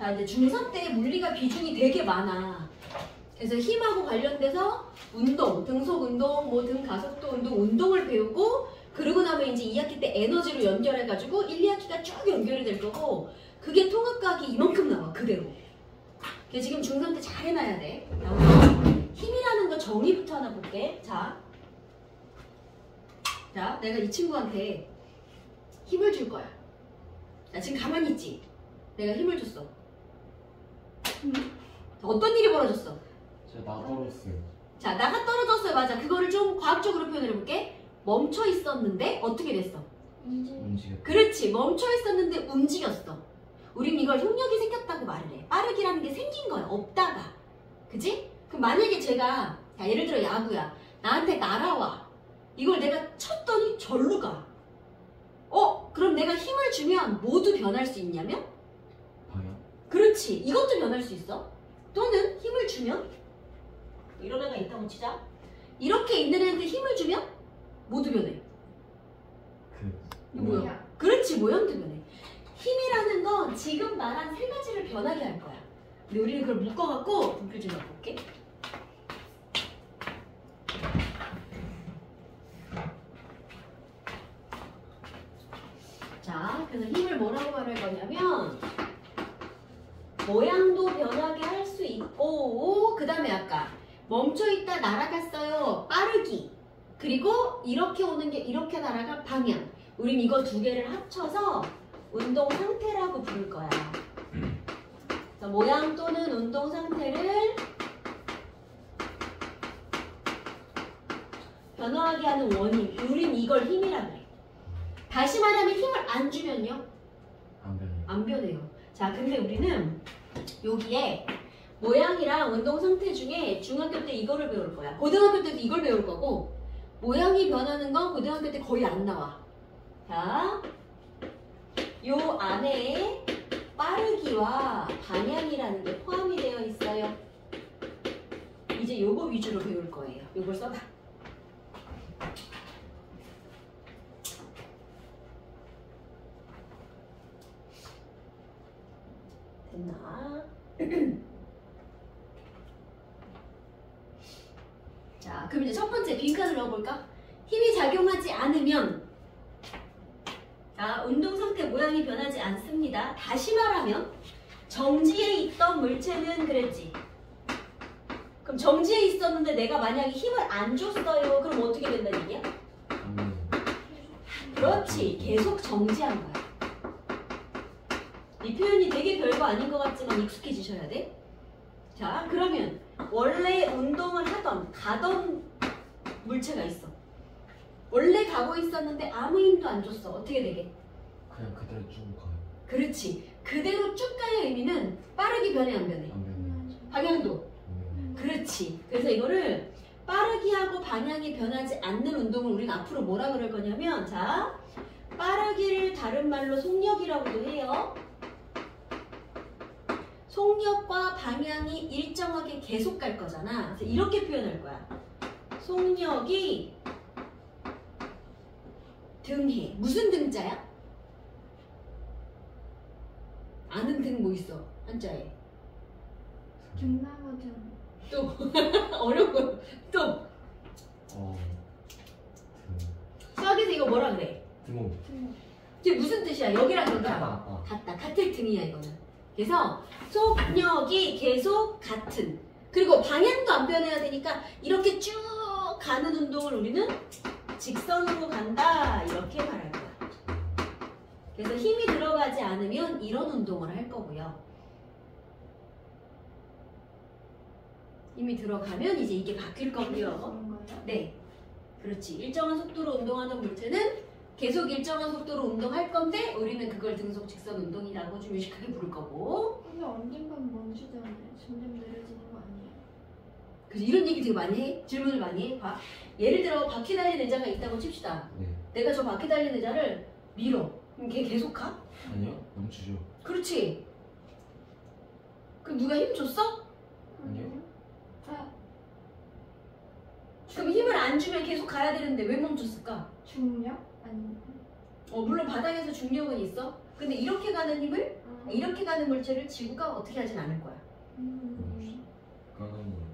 자, 이제 중3 때 물리가 비중이 되게 많아. 그래서 힘하고 관련돼서 운동, 등속 운동, 뭐 등 가속도 운동, 운동을 배우고 그러고 나면 이제 2학기 때 에너지로 연결해가지고 1, 2학기가 쭉 연결이 될 거고 그게 통합각이 이만큼 나와, 그대로. 그래서 지금 중3 때 잘 해놔야 돼. 힘이라는 거 정의부터 하나 볼게. 자, 내가 이 친구한테 힘을 줄 거야. 자, 지금 가만히 있지? 내가 힘을 줬어. 어떤 일이 벌어졌어? 나가 떨어졌어요. 자, 나가 떨어졌어요. 맞아. 그거를 좀 과학적으로 표현해 볼게. 멈춰 있었는데 어떻게 됐어? 움직였다. 그렇지. 멈춰 있었는데 움직였어. 우린 이걸 속력이 생겼다고 말을 해. 빠르기라는 게 생긴 거야. 없다가. 그지? 그럼 만약에 제가 자, 예를 들어 야구야. 나한테 날아와. 이걸 내가 쳤더니 절로 가. 그럼 내가 힘을 주면 모두 변할 수 있냐면? 방향? 그렇지. 이것도 변할 수 있어. 또는 힘을 주면? 이런 애가 있다고 치자. 이렇게 있는 애한테 힘을 주면 모두 변해. 뭐야? 그렇지. 모양도 변해. 힘이라는 건 지금 말한 세 가지를 변하게 할 거야. 근데 우리는 그걸 묶어갖고 분표 좀 넣어볼게. 자, 그래서 힘을 뭐라고 말할 거냐면 모양도 변하게 할 수 있고 그 다음에 아까 멈춰있다 날아갔어요. 빠르기. 그리고 이렇게 오는 게 이렇게 날아간 방향. 우린 이거 두 개를 합쳐서 운동 상태라고 부를 거야. 그래서 모양 또는 운동 상태를 변화하게 하는 원인. 우린 이걸 힘이라고 해. 다시 말하면 힘을 안 주면요? 안 변해요. 안 변해요. 자, 근데 우리는 여기에 모양이랑 운동 상태 중에 중학교 때 이거를 배울 거야. 고등학교 때도 이걸 배울 거고 모양이 변하는 건 고등학교 때 거의 안 나와. 자, 요 안에 빠르기와 방향이라는 게 포함이 되어 있어요. 이제 요거 위주로 배울 거예요. 요걸 써봐. 됐나? 자, 그럼 이제 첫 번째 빈칸을 넣어볼까? 힘이 작용하지 않으면 자, 운동 상태 모양이 변하지 않습니다. 다시 말하면 정지해 있던 물체는 그랬지. 그럼 정지해 있었는데 내가 만약에 힘을 안 줬어요. 그럼 어떻게 된다는 얘기야? 그렇지. 계속 정지한 거야. 이 표현이 되게 별거 아닌 것 같지만 익숙해지셔야 돼. 자, 그러면 원래 운동을 가던 물체가 있어. 원래 가고 있었는데 아무 힘도 안 줬어. 어떻게 되게? 그냥 그대로 쭉 가요. 그렇지. 그대로 쭉 가의 의미는 빠르게 변해 안 변해? 안 변해요. 방향도? 그렇지. 그래서 이거를 빠르게 하고 방향이 변하지 않는 운동을 우리는 앞으로 뭐라 그럴 거냐면 자, 빠르기를 다른 말로 속력이라고도 해요. 속력과 방향이 일정하게 계속 갈 거잖아. 그래서 이렇게 표현할 거야. 속력이 등해. 무슨 등자야? 아는 등 뭐 있어? 한자에. 중나무 등. 또 어려운 거. 또 수학에서 이거 뭐라 그래? 등호. 이게 무슨 뜻이야? 여기랑 여기랑 같다. 같다. 같을 등이야 이거는. 그래서 속력이 계속 같은. 그리고 방향도 안 변해야 되니까 이렇게 쭉 가는 운동을 우리는 직선으로 간다 이렇게 말할 거야. 그래서 힘이 들어가지 않으면 이런 운동을 할 거고요. 힘이 들어가면 이제 이게 바뀔 거고요. 네, 그렇지. 일정한 속도로 운동하는 물체는 계속 일정한 속도로 운동할 건데 우리는 그걸 등속 직선 운동이라고 좀 유식하게 부를 거고. 근데 언젠간 멈추잖아요. 점점 느려지는 거 아니에요? 그래서 이런 얘기 되게 많이 해. 질문을 많이 해. 봐. 예를 들어 바퀴 달린 의자가 있다고 칩시다. 네. 내가 저 바퀴 달린 의자를 밀어. 그럼 걔 계속 가? 아니요. 멈추죠. 그렇지. 그럼 누가 힘 줬어? 아니요. 그럼 힘을 안 주면 계속 가야 되는데 왜 멈췄을까? 중력? 아니. 물론 바닥에서 중력은 있어. 근데 이렇게 가는 힘을 이렇게 가는 물체를 지구가 어떻게 하진 않을 거야. 가는 거.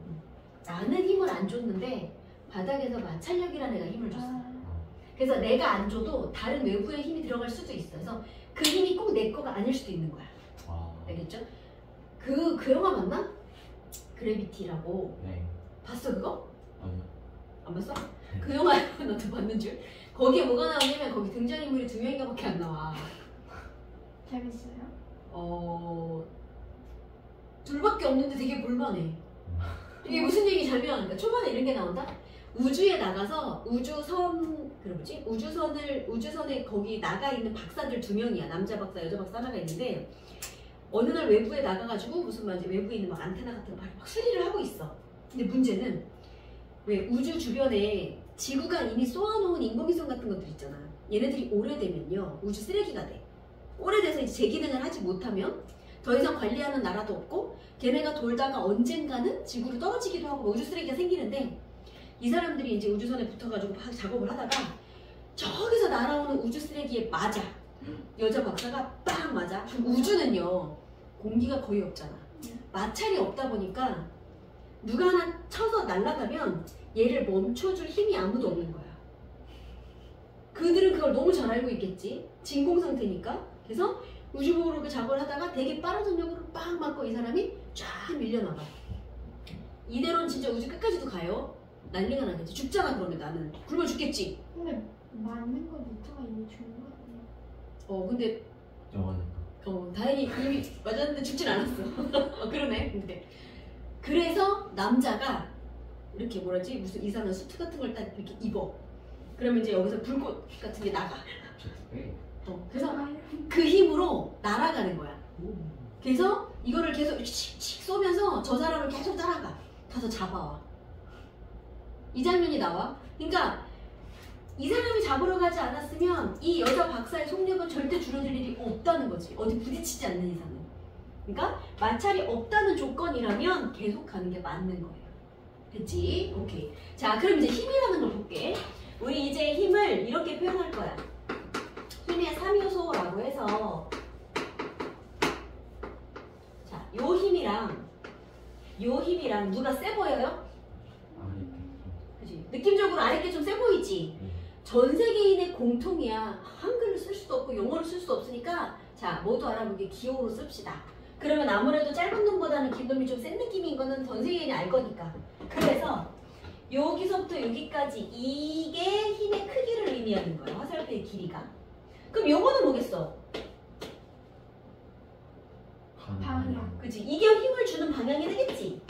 나는 힘을 안 줬는데 바닥에서 마찰력이라는 애가 힘을 줬어. 아, 그래서 내가 안 줘도 다른 외부의 힘이 들어갈 수도 있어. 그래서 그 힘이 꼭 내 거가 아닐 수도 있는 거야. 아. 알겠죠? 그 영화 봤나? 그래비티라고. 네. 봤어 그거? 아니요. 안 봤어? 그 영화 너도 봤는 줄? 거기에 뭐가 나오냐면 거기 등장인물이 2명인가밖에 안 나와. 재밌어요? 둘밖에 없는데 되게 볼만해. 이게 무슨 얘기냐면 그러니까 초반에 이런 게 나온다. 우주에 나가서 우주선에 거기 나가 있는 박사들 2명이야. 남자 박사, 여자 박사 하나가 있는데 어느 날 외부에 나가가지고 무슨 말이지 외부에 있는 막 안테나 같은 거 막 수리를 하고 있어. 근데 문제는 왜 우주 주변에 지구가 이미 쏘아놓은 인공위성 같은 것들 있잖아. 얘네들이 오래되면요 우주 쓰레기가 돼. 오래돼서 이제 제 기능을 하지 못하면 더 이상 관리하는 나라도 없고 걔네가 돌다가 언젠가는 지구로 떨어지기도 하고 우주 쓰레기가 생기는데 이 사람들이 이제 우주선에 붙어가지고 작업을 하다가 저기서 날아오는 우주 쓰레기에 맞아. 여자 박사가 빵 맞아. 그럼 우주는요 공기가 거의 없잖아. 마찰이 없다 보니까 누가 하나 쳐서 날아가면 얘를 멈춰줄 힘이 아무도 없는 거야. 그들은 그걸 너무 잘 알고 있겠지. 진공 상태니까. 그래서 우주복으로 그 작업을 하다가 되게 빠른 속력으로 빵 맞고 이 사람이 쫙 밀려나가. 이대로는 진짜 우주 끝까지도 가요. 난리가 나겠지. 죽잖아 그러면 나는. 굶어 죽겠지. 근데 맞는 거 루트가 이미 좋은 거 아니에요? 근데 영화니까. 다행히 이미 맞았는데 죽진 않았어. 그러네. 근데 그래서 남자가 이렇게 뭐라지 무슨 이상한 수트 같은 걸 딱 이렇게 입어. 그러면 이제 여기서 불꽃 같은 게 나가. 그래서 그 힘으로 날아가는 거야. 그래서 이거를 계속 칙칙 쏘면서 저 사람을 계속 따라가. 가서 잡아와. 이 장면이 나와. 그러니까 이 사람이 잡으러 가지 않았으면 이 여자 박사의 속력은 절대 줄어들 일이 없다는 거지. 어디 부딪히지 않는 이상은. 그러니까 마찰이 없다는 조건이라면 계속 가는 게 맞는 거예요. 됐지? 오케이. 자, 그럼 이제 힘이라는 걸 볼게. 우리 이제 힘을 이렇게 표현할 거야. 힘의 3요소라고 해서 자, 요 힘이랑 누가 세 보여요? 그치? 느낌적으로 아랫게 좀 세 보이지? 전 세계인의 공통이야. 한글을 쓸 수도 없고 영어를 쓸 수도 없으니까 자, 모두 알아보기 기호로 씁시다. 그러면 아무래도 짧은 놈보다는 긴 놈이 좀 센 느낌인 거는 전 세계인이 알 거니까. 그래서 여기서부터 여기까지 이게 힘의 크기를 의미하는 거야. 화살표의 길이가. 그럼 요거는 뭐겠어? 방향. 그치? 이게 힘을 주는 방향이 되겠지?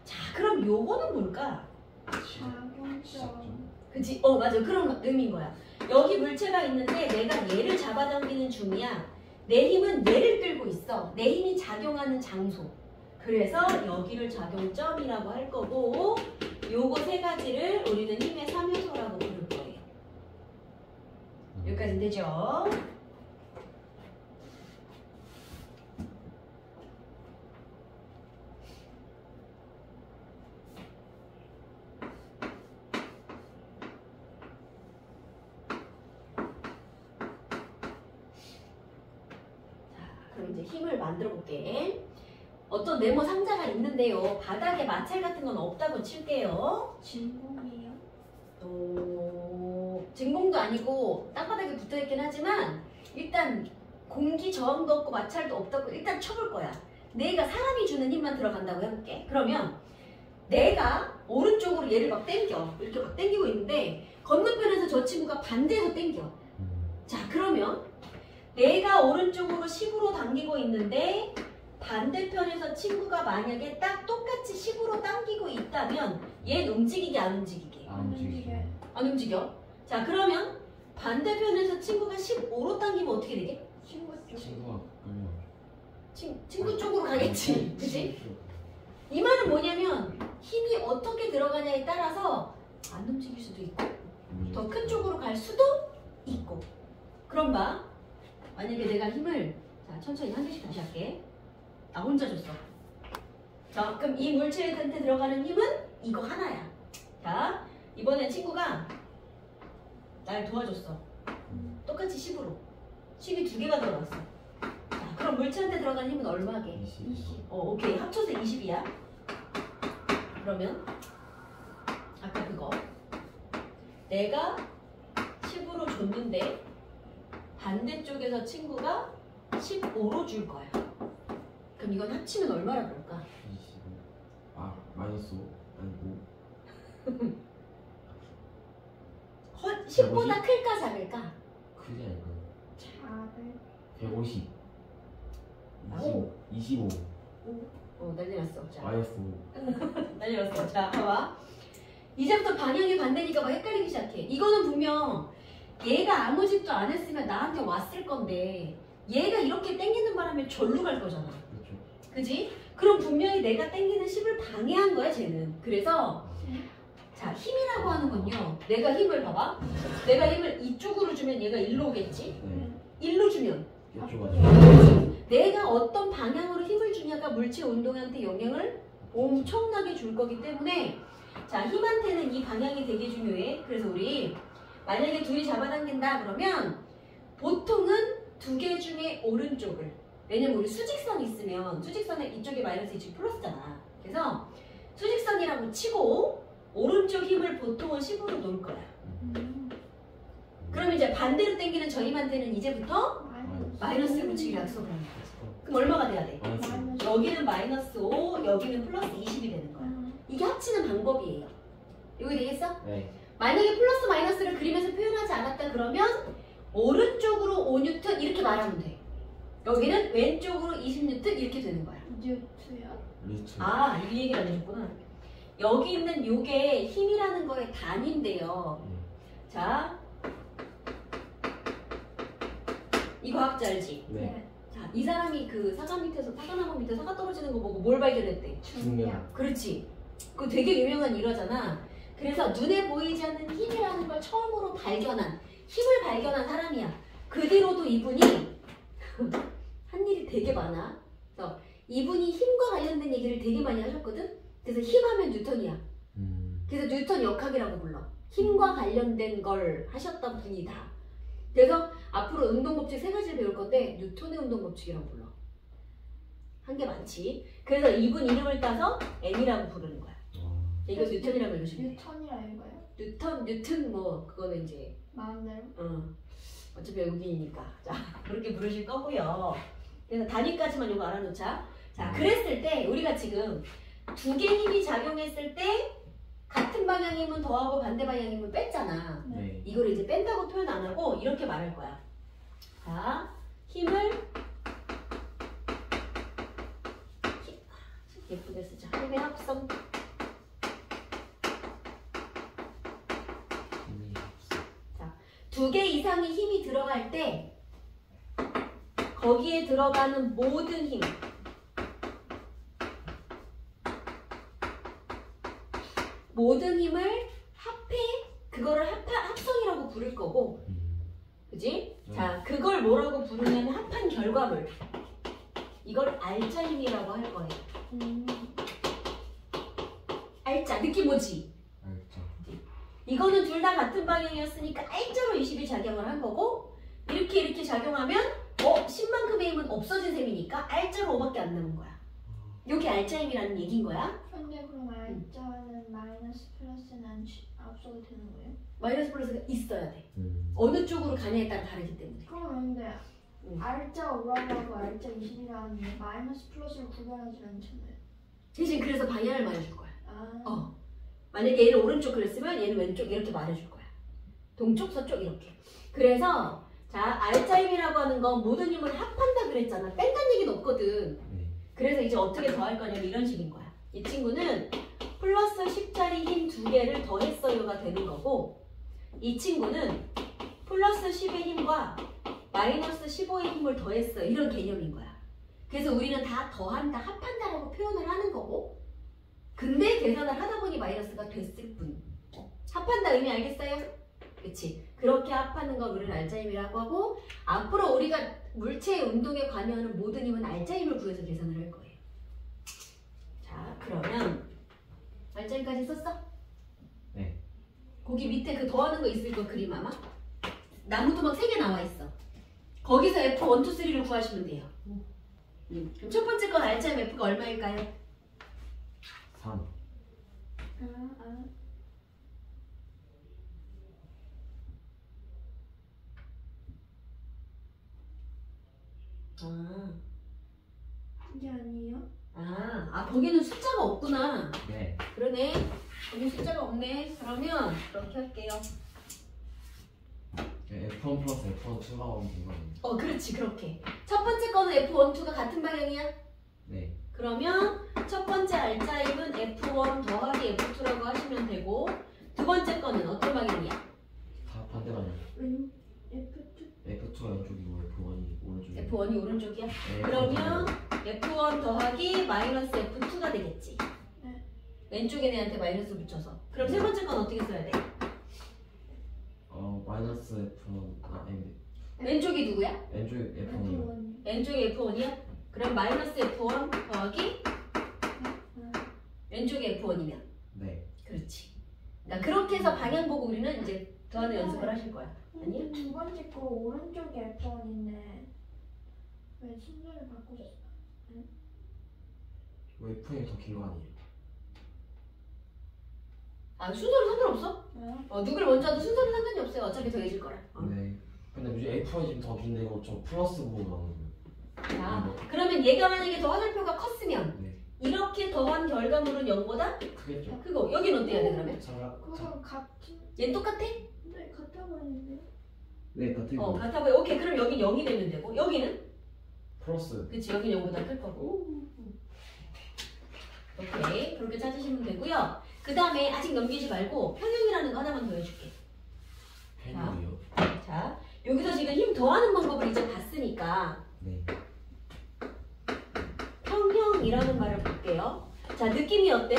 자, 그럼 요거는 뭘까? 작용점. 그치? 맞아. 그런 의미인 거야. 여기 물체가 있는데 내가 얘를 잡아당기는 중이야. 내 힘은 얘를 끌고 있어. 내 힘이 작용하는 장소. 그래서 여기를 작용점이라고 할 거고 요거 세 가지를 우리는 힘의 3요소라고 부를 거예요. 여기까지는 되죠? 그럼 이제 힘을 만들어 볼게. 어떤 네모 상자가 있는데요. 바닥에 마찰 같은 건 없다고 칠게요. 진공이에요? 진공도 아니고 땅바닥에 붙어있긴 하지만 일단 공기 저항도 없고 마찰도 없다고 일단 쳐볼 거야. 내가 사람이 주는 힘만 들어간다고 해볼게. 그러면 내가 오른쪽으로 얘를 막 당겨. 이렇게 막 당기고 있는데 건너편에서 저 친구가 반대에서 당겨. 자, 그러면 내가 오른쪽으로 10으로 당기고 있는데 반대편에서 친구가 만약에 딱 똑같이 10으로 당기고 있다면 얘는 움직이게 안 움직이게? 안 움직여요. 안 움직여. 자, 그러면 반대편에서 친구가 15로 당기면 어떻게 되게? 친구 쪽. 친구가 끌려. 친구 쪽으로 가겠지. 그치? 이 말은 뭐냐면 힘이 어떻게 들어가냐에 따라서 안 움직일 수도 있고 더 큰 쪽으로 갈 수도 있고. 그럼 봐. 만약에 내가 힘을 자, 천천히 한 개씩 다시 할게. 나 혼자 줬어. 자, 그럼 이 물체한테 들어가는 힘은 이거 하나야. 자, 이번엔 친구가 날 도와줬어. 똑같이 10으로. 10이 두 개가 들어갔어. 자, 그럼 물체한테 들어가는 힘은 얼마게? 20. 오케이. 합쳐서 20이야. 그러면 아까 그거 내가 10으로 줬는데 반대쪽에서 친구가 15로 줄 거야. 그럼 이건 합치면 얼마나 그럴까? 25. 아, 마이너스 5. 아니고. 10보다 클까 작을까? 크지 않을까요? 작을 150. 오. 25. 난리 났어. 자, 마이너스 5. 난리 났어. 자, 봐봐. 이제부터 방향이 반대니까 막 헷갈리기 시작해. 이거는 분명 얘가 아무 짓도 안 했으면 나한테 왔을 건데 얘가 이렇게 땡기는 바람에 절로 갈 거잖아. 그렇죠. 그지? 그럼 분명히 내가 땡기는 10을 방해한 거야, 쟤는. 그래서 자, 힘이라고 하는 건요. 내가 힘을 봐봐. 내가 힘을 이쪽으로 주면 얘가 일로 오겠지? 네. 일로 주면 이쪽 가지고. 내가 어떤 방향으로 힘을 주냐가 물체 운동한테 영향을 엄청나게 줄 거기 때문에 자, 힘한테는 이 방향이 되게 중요해. 그래서 우리 만약에 둘이 잡아당긴다 그러면 보통은 두 개 중에 오른쪽을, 왜냐면 우리 수직선이 있으면 수직선에 이쪽이 마이너스 이쪽이 플러스잖아. 그래서 수직선이라고 치고 오른쪽 힘을 보통은 10으로 놓을 거야. 그럼 이제 반대로 당기는 저 힘한테는 이제부터 마이너스를 붙이기로 약속을 하는 거야. 그럼 얼마가 돼야 돼? 마이너스. 여기는 마이너스 5, 여기는 플러스 20이 되는 거야. 이게 합치는 방법이에요. 이거 되겠어? 네. 만약에 플러스 마이너스를 그림에서 표현하지 않았다 그러면 오른쪽으로 5N 이렇게 말하면 돼. 여기는 왼쪽으로 20N 이렇게 되는 거야. 뉴트요? 루트. 아, 이 얘기를 안 해줬구나. 여기 있는 요게 힘이라는 거의 단위인데요. 자, 이 과학자 알지? 네. 자, 이 사람이 그 사과나무 밑에 사과 떨어지는 거 보고 뭘 발견했대? 중력. 그렇지. 그거 되게 유명한 일화잖아. 그래서 눈에 보이지 않는 힘이라는 걸 처음으로 발견한, 힘을 발견한 사람이야. 그 뒤로도 이분이 한 일이 되게 많아. 그래서 이분이 힘과 관련된 얘기를 되게 많이 하셨거든. 그래서 힘하면 뉴턴이야. 그래서 뉴턴 역학이라고 불러. 힘과 관련된 걸 하셨던 분이다. 그래서 앞으로 운동법칙 3가지를 배울 건데 뉴턴의 운동법칙이라고 불러. 한 게 많지. 그래서 이분 이름을 따서 N이라고 부르는 거야. 이거 뉴턴이라고 읽으시면 돼. 뉴턴이라 읽어요? 뉴턴 뭐 그거는 이제 마음대로? 어차피 외국인이니까 자 그렇게 부르실 거고요. 그래서 단위까지만 이거 알아놓자. 자, 그랬을 때 우리가 지금 두 개 힘이 작용했을 때 같은 방향 힘은 더하고 반대 방향 힘은 뺐잖아. 네. 이걸 이제 뺀다고 표현 안 하고 이렇게 말할 거야. 자, 힘을 예쁘게 쓰자. 힘의 합성. 두 개 이상의 힘이 들어갈 때 거기에 들어가는 모든 힘, 모든 힘을 합해, 그거를 합성이라고 부를 거고, 그지? 자, 그걸 뭐라고 부르냐면 합한 결과물, 이걸 알짜 힘이라고 할 거예요. 알짜, 느낌 뭐지? 알죠. 이거는 둘 다 같은 방향이었으니까 알짜로 20이 작용을 한 거고, 이렇게 작용하면 10만큼의 힘은 없어진 셈이니까 알짜로 5밖에 안 남은 거야. 이게 알짜 힘이라는 얘기인 거야. 근데 그럼 알짜는 마이너스 플러스는 앞서도 되는 거예요? 마이너스 플러스가 있어야 돼. 어느 쪽으로 가냐에 따라 다르기 때문에. 그럼 근데 알짜 5라고 하고 알짜 20이라는데 마이너스 플러스를 구별하지 않잖아요. 대신 그래서 방향을 말해줄 거야. 아. 만약에 얘는 오른쪽 그랬으면 얘는 왼쪽 이렇게 말해줄 거야. 동쪽, 서쪽 이렇게. 그래서 자, 알짜 힘이라고 하는 건 모든 힘을 합한다 그랬잖아. 뺀다는 얘기는 없거든. 그래서 이제 어떻게 더할 거냐면 이런 식인 거야. 이 친구는 플러스 10짜리 힘 2개를 더했어요가 되는 거고, 이 친구는 플러스 10의 힘과 마이너스 15의 힘을 더했어요. 이런 개념인 거야. 그래서 우리는 다 더한다, 합한다라고 표현을 하는 거고, 근데 계산을 하다 보니 마이너스가 됐을 뿐. 합한다 의미 알겠어요? 그치? 그렇게 합하는 거 우리는 알짜 힘이라고 하고, 앞으로 우리가 물체의 운동에 관여하는 모든 힘은 알짜 힘을 구해서 계산을 할 거예요. 자, 그러면 알짜 힘까지 썼어? 네. 거기 밑에 그 더하는 거 있을 거 그림 아마? 나무도 막 3개 나와 있어. 거기서 F1, 2, 3를 구하시면 돼요. 그럼 첫 번째 건 알짜임 F가 얼마일까요? 3. 이게 아니에요? 거기는 숫자가 없구나. 네. 그러네. 거기 숫자가 없네. 그러면 그렇게 할게요. F1 플러스 F1 2라고 하면 되거든요. 그렇지. 그렇게. 첫 번째 거는 F1, 2가 같은 방향이야? 네. 그러면 첫 번째 알짜임은 F1 더하기 F2라고 하시면 되고 두 번째 거는 어떤 방향이야? 다 반대 방향. F2? F2가 왼쪽이고 F1이 오른쪽이고. F1이 오른쪽이야? 네, 그러면 F1 더하기 마이너스 F2가 되겠지? 네. 왼쪽에 애한테 마이너스 붙여서. 그럼 세 번째 건 어떻게 써야 돼? 마이너스 F1 아닌데 왼쪽이 누구야? 왼쪽이 F1이요. 왼쪽이 F1이야? 그럼 마이너스 F1 더하기 왼쪽이 F1이면 네. 그렇지. 그러니까 그렇게 해서 방향 보고 우리는 이제 더하는 연습을 하실 거야. 아니야? 두 번째 거 오른쪽에 F1인데 왜 순서를 바꾸셨어요? 왜 F1이 더 긴 거 아니에요? 순서는 상관없어. 왜요? 누굴 먼저 하도 순서는 상관이 없어요. 어차피 더해질 거라. 네. 근데 무슨 F1이 지금 더 긴데 이거 저 플러스 보고 나오는 거예요. 자, 그러면 얘가 만약에 더 화살표가 컸으면 네. 이렇게 더한 결과물은 0보다 크겠죠? 크고 여긴 어때야 돼 그러면? 그거 같은 얘는 똑같아? 네 같아 보이는데 네, 같은 거. 같아 보여. 오케이. 그럼 여긴 0이 되면 되고 여기는? 플러스. 그치. 여긴 0보다 클 거고. 오케이. 그렇게 찾으시면 되고요. 그 다음에 아직 넘기지 말고 평형이라는 거 하나만 더 해줄게. 펜이요. 자, 여기서 지금 힘 더하는 방법을 이제 봤으니까 네. 평형이라는 말을 볼게요. 자, 느낌이 어때?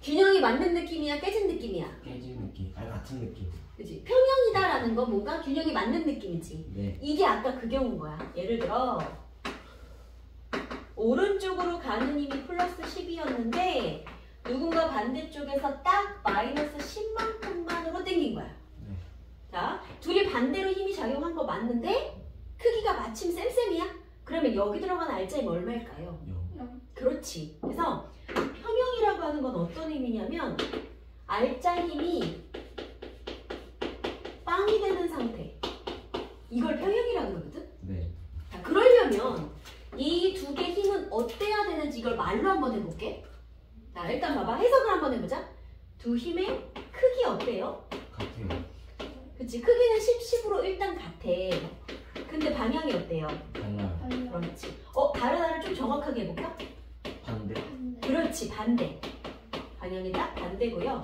균형이 맞는 느낌이야? 깨진 느낌이야? 깨진 느낌. 같은 느낌. 그치? 평형이다라는 건 뭔가 균형이 맞는 느낌이지. 네. 이게 아까 그 경우인 거야. 예를 들어 오른쪽으로 가는 힘이 플러스 10이었는데 누군가 반대쪽에서 딱 마이너스 10만큼만으로 당긴 거야. 네. 자, 둘이 반대로 힘이 작용한 거 맞는데 크기가 마침 쌤쌤이야? 그러면 여기 들어간 알짜임 얼마일까요? 0. 그렇지. 그래서 평형이라고 하는 건 어떤 의미냐면 알짜 힘이 빵이 되는 상태. 이걸 평형이라고 그러거든? 네. 자, 그러려면 이 두 개 힘은 어때야 되는지 이걸 말로 한번 해볼게. 자, 일단 봐봐. 해석을 한번 해보자. 두 힘의 크기 어때요? 같아요. 그치. 크기는 10, 10으로 일단 같아. 근데 방향이 어때요? 달라요. 달려 그렇지. 다르다를 좀 정확하게 해볼까? 반대. 그렇지. 반대. 방향이 딱 반대고요.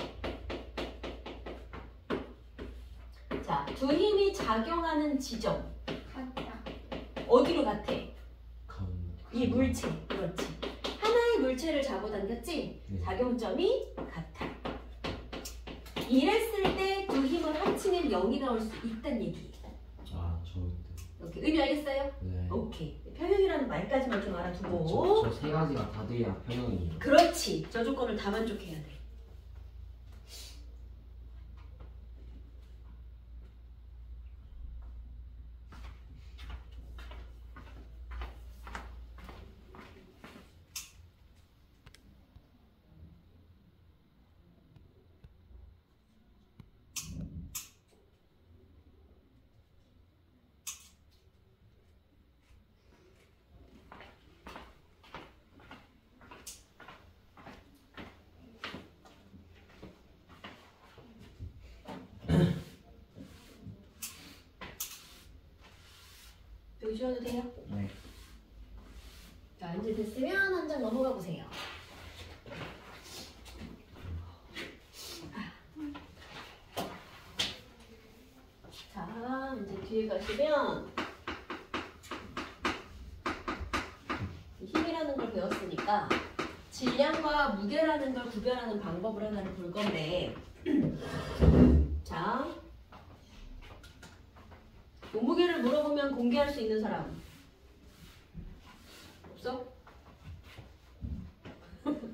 자, 두 힘이 작용하는 지점. 같다 어디로 같아? 가운데. 이 물체. 그렇지. 하나의 물체를 잡아당겼지? 네. 작용점이 같아. 이랬을 때 두 힘을 합치면 0이 나올 수 있다는 얘기. 저 의미 알겠어요? 네. 오케이. 평형이라는 말까지만 좀 알아두고. 저 세 가지가 다 돼야 평형이에요. 그렇지. 저 조건을 다 만족해야 돼. 여기 쉬어도 돼요? 네. 자, 이제 됐으면 한 장 넘어가 보세요. 자, 이제 뒤에 가시면 힘이라는 걸 배웠으니까 질량과 무게라는 걸 구별하는 방법을 하나를 볼 건데 자, 몸무게를 물어보면 공개할 수 있는 사람 없어?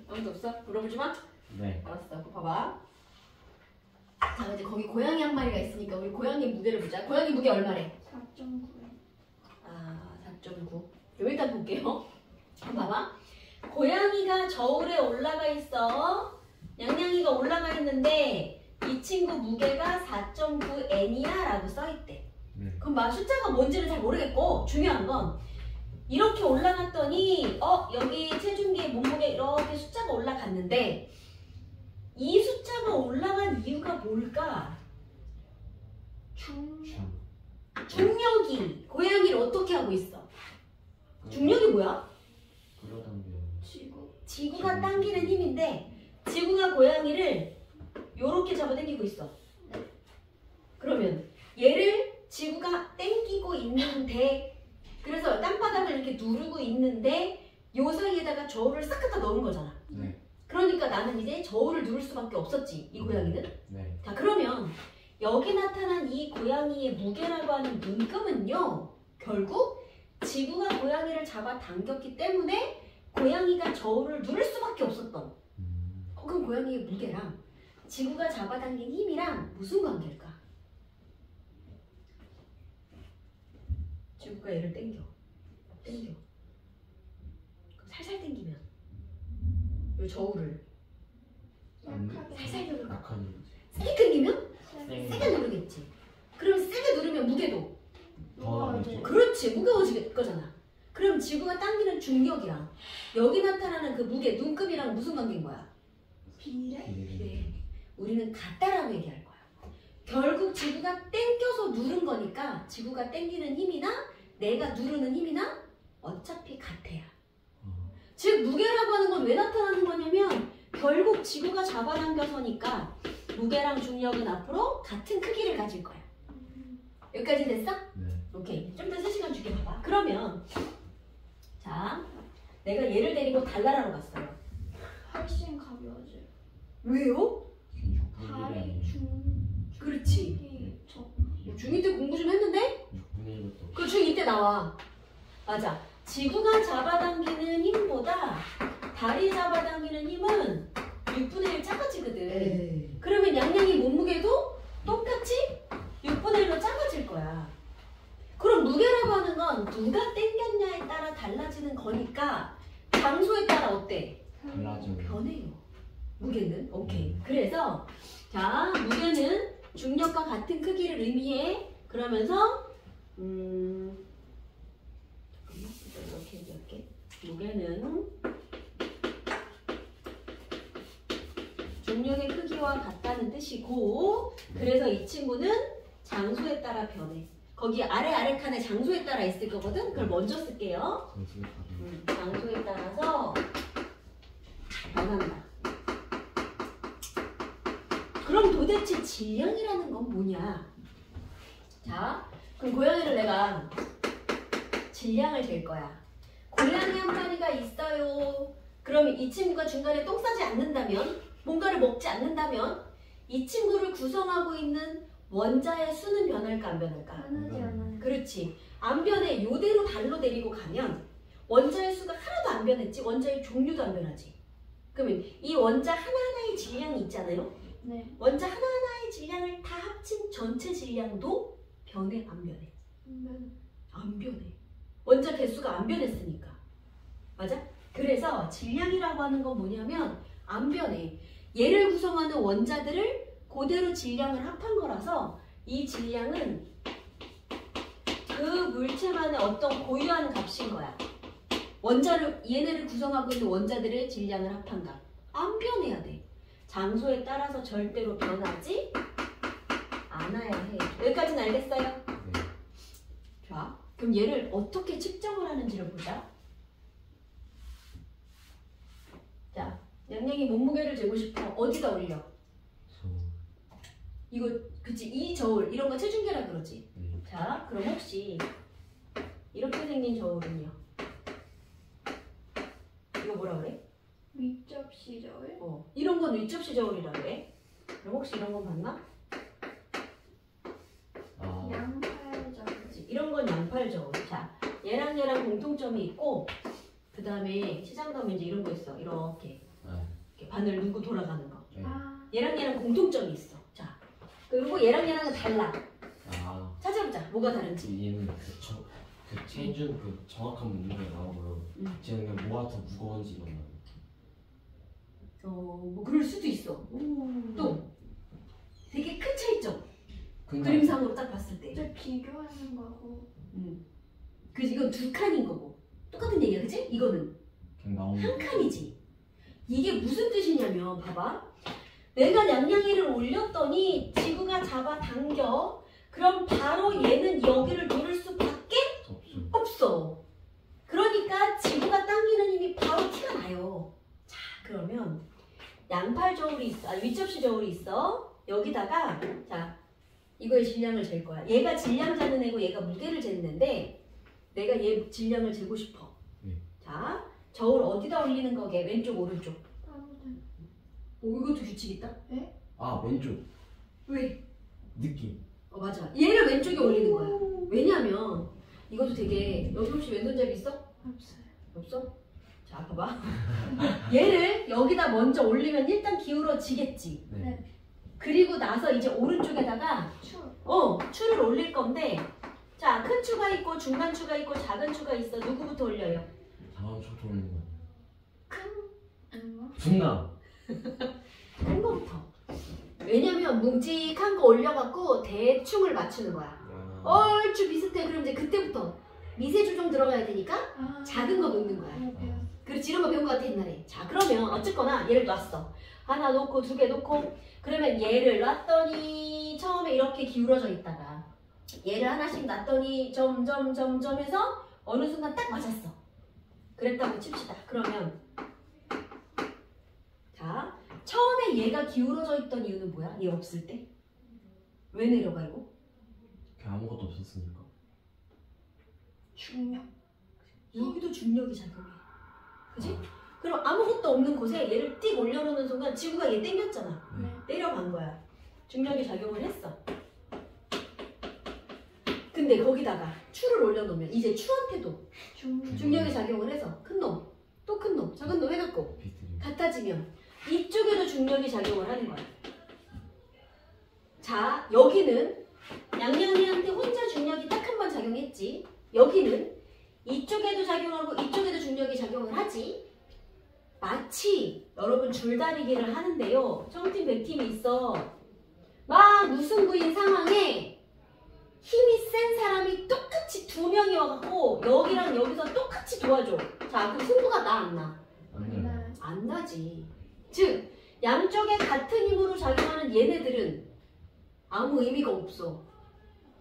아무도 없어? 물어보지 마? 네. 알았어. 그거 봐봐. 자, 이제 거기 고양이 한 마리가 있으니까 우리 고양이 무게를 보자. 고양이 무게 얼마래? 4.9. 아, 4.9. 일단 볼게요. 한번 봐봐. 고양이가 저울에 올라가 있어. 냥냥이가 올라가 있는데 이 친구 무게가 4.9N이야 라고 써있대. 그럼 막 숫자가 뭔지는 잘 모르겠고 중요한 건 이렇게 올라갔더니 여기 체중계의 몸무게 이렇게 숫자가 올라갔는데 이 숫자가 올라간 이유가 뭘까? 중력이 고양이를 어떻게 하고 있어? 중력이 뭐야? 지구가 당기는 힘인데 지구가 고양이를 요렇게 잡아당기고 있어. 그러면 얘를 지구가 당기고 있는데 그래서 땅바닥을 이렇게 누르고 있는데 요 사이에다가 저울을 싹 갖다 넣은 거잖아. 네. 그러니까 나는 이제 저울을 누를 수밖에 없었지. 이 고양이는. 네. 자, 그러면 여기 나타난 이 고양이의 무게라고 하는 눈금은요. 결국 지구가 고양이를 잡아당겼기 때문에 고양이가 저울을 누를 수밖에 없었던. 그럼 고양이의 무게랑 지구가 잡아당긴 힘이랑 무슨 관계일까? 지구가 얘를 당겨. 살살 당기면 요 저울을 약하게. 살살 누르고 약한 세게 당기면 네. 세게 누르겠지. 그러면 세게 누르면 무게도 더 그렇지 무거워질 거잖아. 그럼 지구가 당기는 중력이랑 여기 나타나는 그 무게 눈금이랑 무슨 관계인 거야? 비례? 네. 우리는 같다라고 얘기할 거야. 결국 지구가 당겨서 누른 거니까 지구가 당기는 힘이나 내가 누르는 힘이나 어차피 같아야. 즉 무게라고 하는 건 왜 나타나는 거냐면 결국 지구가 잡아당겨서니까 무게랑 중력은 앞으로 같은 크기를 가질 거야. 여기까지 됐어? 네. 오케이. 좀 더 3시간 줄게 봐봐. 그러면 자 내가 얘를 데리고 달나라로 갔어요. 훨씬 가벼워져. 왜요? 발이 그렇지. 저 중2 때 공부 좀 했는데? 6분의 1부터 그 중2 때 나와. 맞아. 지구가 잡아당기는 힘보다 다리 잡아당기는 힘은 6분의 1 작아지거든. 그러면 양양이 몸무게도 똑같이 6분의 1로 작아질 거야. 그럼 무게라고 하는 건 누가 당겼냐에 따라 달라지는 거니까 장소에 따라 어때? 달라져. 변해요. 무게는. 오케이. 그래서 자 무게는 중력과 같은 크기를 의미해. 그러면서 잠깐만 이렇게 얘기할게. 무게는 중력의 크기와 같다는 뜻이고 그래서 이 친구는 장소에 따라 변해. 거기 아래 칸에 장소에 따라 있을 거거든. 그걸 먼저 쓸게요. 장소에 따라서 변한다. 그럼 도대체 질량이라는 건 뭐냐? 자, 그럼 고양이를 내가 질량을 잴 거야. 고양이 한 마리가 있어요. 그러면 이 친구가 중간에 똥 싸지 않는다면, 뭔가를 먹지 않는다면 이 친구를 구성하고 있는 원자의 수는 변할까 안 변할까? 변하지 않아요. 그렇지. 안 변해. 요대로 달로 데리고 가면 원자의 수가 하나도 안 변했지. 원자의 종류도 안 변하지. 그러면 이 원자 하나하나의 질량이 있잖아요. 네. 원자 하나하나의 질량을 다 합친 전체 질량도 변해 안 변해? 안 변해. 원자 개수가 안 변했으니까. 맞아? 그래서 질량이라고 하는 건 뭐냐면 안 변해. 얘를 구성하는 원자들을 그대로 질량을 합한 거라서 이 질량은 그 물체만의 어떤 고유한 값인 거야. 얘네를 구성하고 있는 원자들의 질량을 합한 값. 안 변해야 돼. 장소에 따라서 절대로 변하지 않아야 해. 여기까지는 알겠어요? 네. 좋아. 그럼 얘를 어떻게 측정을 하는지를 보자. 자, 양양이 몸무게를 재고 싶어. 어디다 올려? 이거 그치? 이 저울 이런 거 체중계라 그러지. 자, 그럼 혹시 이렇게 생긴 저울은요? 이거 뭐라 그래? 윗접시 저울? 이런 건 윗접시 저울이라 그래. 그럼 혹시 이런 건 봤나? 양팔 저울. 그치? 이런 건 양팔 저울. 자, 얘랑 공통점이 있고 그 다음에 시장 가면 이제 이런 거 있어. 이렇게 바늘 누고 돌아가는 거. 아, 얘랑 공통점이 있어. 자, 그리고 얘랑 얘랑은 달라. 아, 찾아보자. 뭐가 다른지. 얘는 그 체중 그 정확한 문제가 나오고요. 쟤는 그냥 뭐가 더 무거운지만 나와요. 뭐 그럴 수도 있어. 또 되게 큰 차이점. 그러니까 그림상으로 딱 봤을 때. 이제 비교하는 거고. 그래서 이건 두 칸인 거고. 똑같은 얘기야, 그치? 이거는 그냥 나오는 한 칸이지. 이게 무슨 뜻이냐면 봐봐. 내가 냥냥이를 올렸더니 지구가 잡아당겨. 그럼 바로 얘는 여기를 누를 수밖에 없죠. 없어. 그러니까 지구가 당기는 힘이 바로 티가 나요. 자, 그러면 양팔 저울이 있어. 윗접시 저울이 있어. 여기다가 자, 이거의 질량을 잴 거야. 얘가 질량 재는 애고 얘가 무게를 쟀는데 내가 얘 질량을 재고 싶어. 자, 저울 어디다 올리는 거게? 왼쪽, 오른쪽. 이것도 규칙 있다? 아, 왼쪽 왜? 느낌. 맞아. 얘를 왼쪽에 올리는 거야. 왜냐면 이것도 되게 여기 혹시 왼손잡이 있어? 없어요. 없어? 자, 봐봐. 얘를 여기다 먼저 올리면 일단 기울어지겠지. 네. 그리고 나서 이제 오른쪽에다가 추를 올릴 건데 자, 큰 추가 있고 중간 추가 있고 작은 추가 있어. 누구부터 올려요? 다음 초 돌리는 거. 아닌가? 중간. 큰 거부터. 왜냐면 뭉직한 거 올려갖고 대충을 맞추는 거야. 얼추 비슷해. 그럼 이제 그때부터 미세 조정 들어가야 되니까 작은 거 놓는 거야. 그렇지, 이런 거 배운 거 같아 옛날에. 자, 그러면 어쨌거나 얘를 놨어. 하나 놓고 두 개 놓고 그러면 얘를 놨더니 처음에 이렇게 기울어져 있다가 얘를 하나씩 놨더니 점점 해서 어느 순간 딱 맞았어. 그랬다고 칩시다. 그러면 자, 처음에 얘가 기울어져 있던 이유는 뭐야? 얘 없을 때? 왜 내려가 이거? 그냥 아무것도 없었으니까. 중력. 여기도 중력이 작용해. 그지? 그럼 아무것도 없는 곳에 얘를 띡 올려놓는 순간 지구가 얘 땡겼잖아. 내려간 거야. 중력이 작용을 했어. 근데 거기다가 추를 올려놓으면 이제 추한테도 중력이 작용을 해서 큰 놈, 또 큰 놈, 작은 놈 해갖고 같아지면 이쪽에도 중력이 작용을 하는 거야. 자, 여기는 냥냥이한테 혼자 중력이 딱 한 번 작용했지. 여기는 이쪽에도 작용하고 이쪽에도 중력이 작용을 하지. 마치 여러분 줄다리기를 하는데요. 청팀 100팀이 있어. 막 무승부인 상황에 힘이 센 사람이 똑같이 두 명이 와갖고 여기랑 여기서 똑같이 도와줘. 자, 그럼 승부가 나 안 나? 안 나지. 즉 양쪽에 같은 힘으로 작용하는 얘네들은 아무 의미가 없어.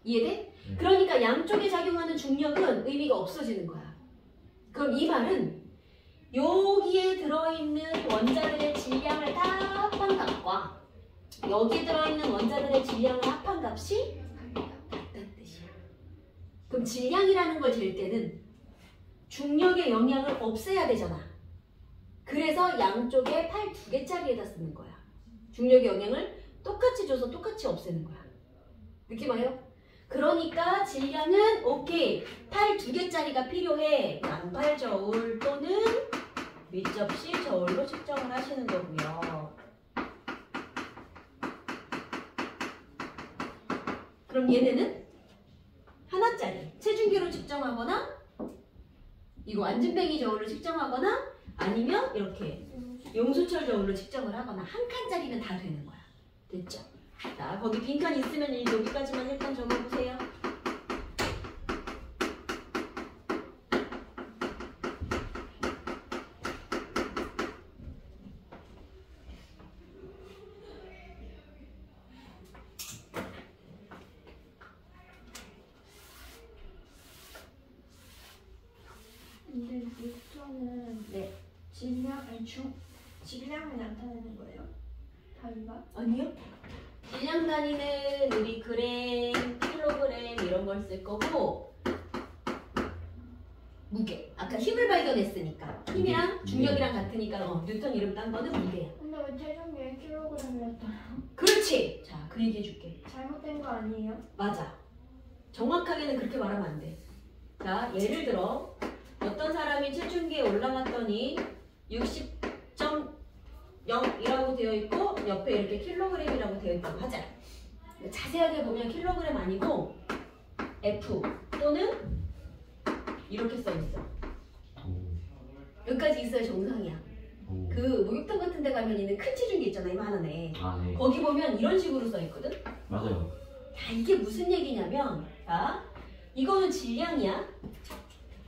이해돼? 그러니까 양쪽에 작용하는 중력은 의미가 없어지는 거야. 그럼 이 말은 여기에 들어있는 원자들의 질량을 다 합한 값과 여기에 들어있는 원자들의 질량을 합한 값이 같다는 뜻이야. 그럼 질량이라는 걸 잴 때는 중력의 영향을 없애야 되잖아. 그래서 양쪽에 팔 2개짜리에다 쓰는 거야. 중력의 영향을 똑같이 줘서 똑같이 없애는 거야. 느낌 와요? 그러니까 질량은 오케이. 팔 2개짜리가 필요해. 양팔 저울 또는 윗접시 저울로 측정을 하시는 거고요. 그럼 얘네는 하나짜리 체중계로 측정하거나 이거 안진뱅이 저울로 측정하거나 아니면 이렇게 용수철 저울로 측정을 하거나 한 칸짜리는 다 되는 거야. 됐죠? 자, 거기 빈칸 있으면 여기까지만 일단 적어보세요. 근데 뉴턴은 질량을 나타내는 거예요? 단위가? 아니요. 질량 단위는 우리 그램, 킬로그램 이런 걸 쓸 거고 무게. 아까 힘을 발견했으니까 힘이랑 중력이랑 같으니까 뉴턴 이름 딴 거는 무게야. 근데 왜 체중계에 킬로그램이었어요? 그렇지. 자, 그 얘기 해줄게. 잘못된 거 아니에요? 맞아. 정확하게는 그렇게 말하면 안 돼. 자, 예를 들어 어떤 사람이 체중계에 올라갔더니 60.0이라고 되어 있고 옆에 이렇게 킬로그램이라고 되어 있다고 하자. 자세하게 보면 킬로그램 아니고 F 또는 이렇게 써 있어. 여기까지 있어야 정상이야. 그 목욕탕 같은 데 가면 있는 큰 체중계 있잖아, 이만하네. 아, 네. 거기 보면 이런 식으로 써 있거든. 맞아요. 자, 이게 무슨 얘기냐면, 자, 이거는 질량이야.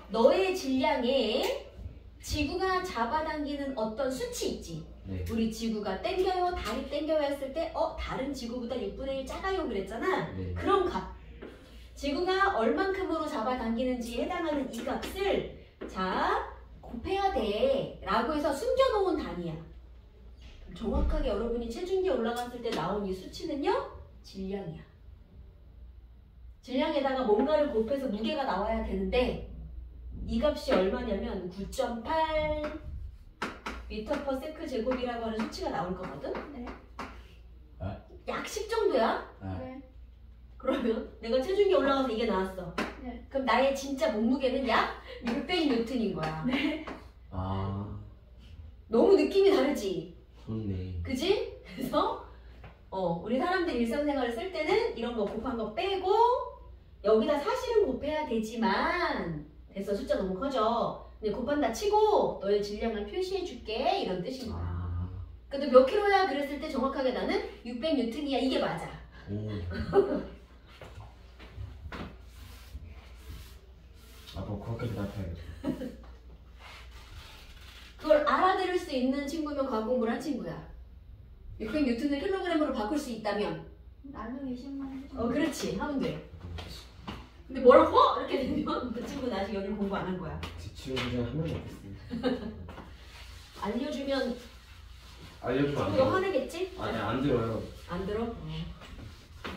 너의 질량에 지구가 잡아당기는 어떤 수치 있지. 네. 우리 지구가 땡겨요, 다리 땡겨요 했을 때 다른 지구보다 6분의 1 작아요 그랬잖아. 네. 그런 값. 지구가 얼만큼으로 잡아당기는지에 해당하는 이 값을 자 곱해야 돼 라고 해서 숨겨놓은 단위야. 정확하게 여러분이 체중계 올라갔을 때 나온 이 수치는요, 질량이야. 질량에다가 뭔가를 곱해서 무게가 나와야 되는데 이 값이 얼마냐면 9.8 미터 퍼 세크 제곱이라고 하는 수치가 나올 거거든? 네. 약 10 정도야? 네. 그러면 내가 체중계 올라가서 이게 나왔어. 네. 그럼 나의 진짜 몸무게는 약 600N인 거야. 네. 아, 너무 느낌이 다르지? 좋네. 그지? 그래서 우리 사람들 일상생활을 쓸 때는 이런 거 곱한 거 빼고 여기다 사실은 곱해야 되지만 됐어, 숫자 너무 커져. 근데 곱한다 치고 너의 질량을 표시해 줄게 이런 뜻인 거야. 아, 근데 몇 킬로야 그랬을 때 정확하게 나는 600N이야 이게 맞아. 오. 아빠 그렇게 대답해야겠다. 그걸 알아들을 수 있는 친구면 과학 공부를 한 친구야. 600N을 킬로그램으로 바꿀 수 있다면 나중에 10만 원. 그렇지 하면 돼. 근데 뭐라고? 이렇게 되면 그 친구는 아직 여기 공부 안 한 거야. 제 친구 중에 한 명이 없겠습니다. 알려주면 알려주면 안 친구가 돼요? 화내겠지? 아니, 안 들어요. 안 들어?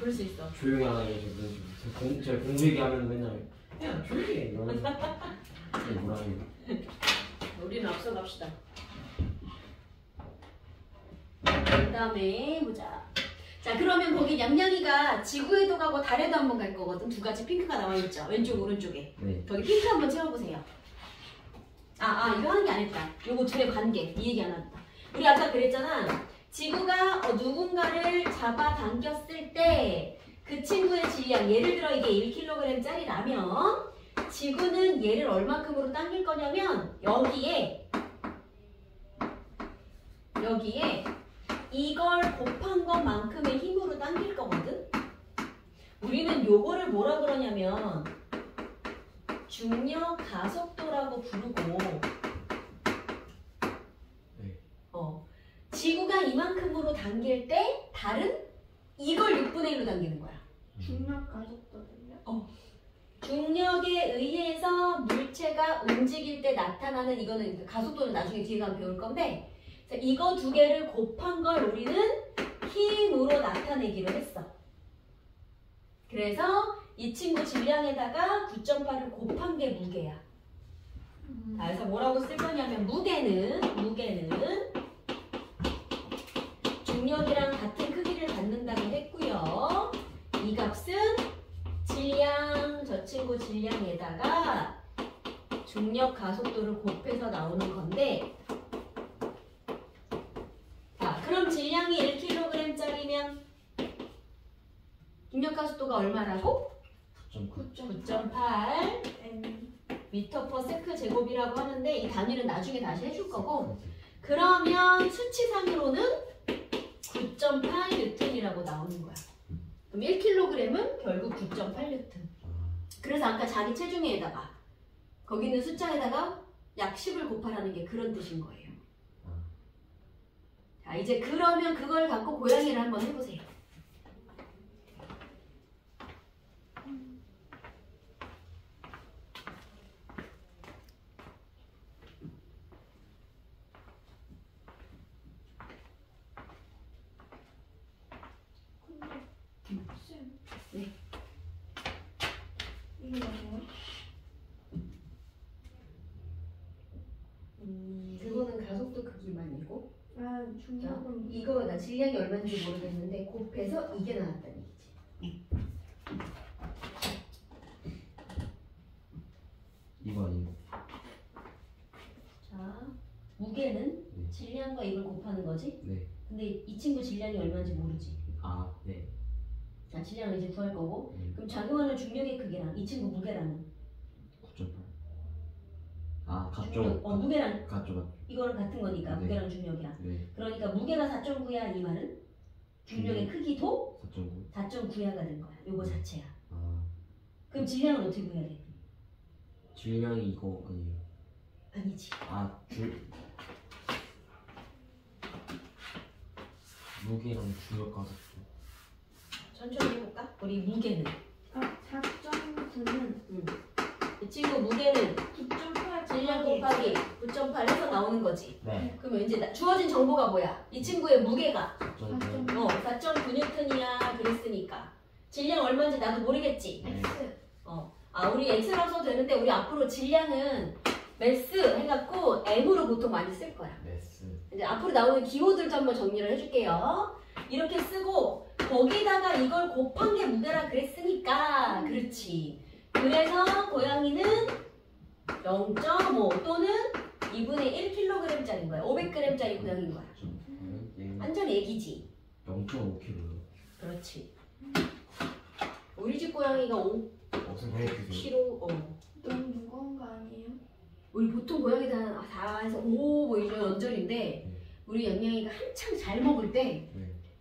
그럴 수 있어. 조용히 하라고 지금 제가 공부 얘기하면 맨날 그냥 조용히 해 이러면서 뭐라는 우리는 앞서 갑시다. 그 다음에 보자. 자, 그러면 거기 냥냥이가 지구에도 가고 달에도 한번 갈 거거든. 두 가지 핑크가 나와 있죠. 왼쪽 오른쪽에. 네. 거기 핑크 한번 채워보세요. 이거 하는 게 아닐까. 요거 둘의 관계. 이 얘기 안 했다. 우리 아까 그랬잖아. 지구가 누군가를 잡아당겼을 때 그 친구의 질량, 예를 들어 이게 1kg짜리라면 지구는 얘를 얼마큼으로 당길 거냐면 여기에 이걸 곱한 것만큼의 힘으로 당길 거거든. 우리는 요거를 뭐라 그러냐면 중력 가속도라고 부르고 네. 지구가 이만큼으로 당길 때 달은 이걸 6분의 1로 당기는 거야. 중력 가속도는요? 중력에 의해서 물체가 움직일 때 나타나는 이거는 가속도는 나중에 뒤에 가면 배울 건데 이거 두 개를 곱한 걸 우리는 힘으로 나타내기로 했어. 그래서 이 친구 질량에다가 9.8을 곱한 게 무게야. 자, 그래서 뭐라고 쓸 거냐면 무게는 중력이랑 같은 크기를 갖는다고 했고요. 이 값은 질량, 저 친구 질량에다가 중력 가속도를 곱해서 나오는 건데 자, 그럼 질량이 1kg짜리면 중력 가속도가 얼마라고? 9.8 미터 퍼 세크 제곱이라고 하는데 이 단위는 나중에 다시 해줄 거고 그러면 수치상으로는 9.8N이라고 나오는 거야. 그럼 1kg은 결국 9.8N. 그래서 아까 자기 체중에다가 거기 있는 숫자에다가 약 10을 곱하라는 게 그런 뜻인 거예요. 자, 이제 그러면 그걸 갖고 고양이를 한번 해보세요. 네. 이게 뭐예요? 그거는 가속도 크기만이고 중력은 이거 나 질량이 얼마인지 모르겠는데 곱해서 이게 나왔다는 얘기지. 이거 아니고. 자, 무게는 네. 질량과 이걸 곱하는 거지? 네. 근데 이 친구 질량이 얼마인지 모르지? 네. 질량을 이제 구할 거고. 그럼 작용하는 중력의 크기랑 이 친구 무게랑은 9.8. 아 중력, 같죠. 무게랑 같죠. 이거랑 같은 거니까 네. 무게랑 중력이랑. 네. 그러니까 무게가 4.9야 이 말은 중력의 크기도 4.9. 4.9야가 된 거야. 요거 자체야. 아 그럼 질량은 어떻게 구해야 돼? 질량이 이거 아니에요. 아니지. 무게랑 중력 가졌죠. 천천히 해볼까? 우리 무게는 4.9는 이 친구 무게는 9.8 질량 곱하기 9.8 해서 나오는 거지. 네. 그러면 이제 주어진 정보가 뭐야? 이 친구의 무게가 4.9. 4.9N이야 그랬으니까 질량 얼마인지 나도 모르겠지. 네. 우리 X라고 써도 되는데 우리 앞으로 질량은 매스 해갖고 M으로 보통 많이 쓸 거야. 매스. 이제 앞으로 나오는 기호들도 한번 정리를 해줄게요. 이렇게 쓰고 거기다가 이걸 곱한 게 무게라 그랬으니까 그렇지. 그래서 고양이는 0.5 또는 2분의 1kg짜리인 거야. 500g짜리 고양이인 거야. 완전 애기지. 0.5kg. 그렇지. 우리 집 고양이가 5kg. 너무 무거운 거 아니에요? 우리 보통 고양이들 한 4에서 5 뭐 이런 언저리인데 우리 양양이가 한창 잘 먹을 때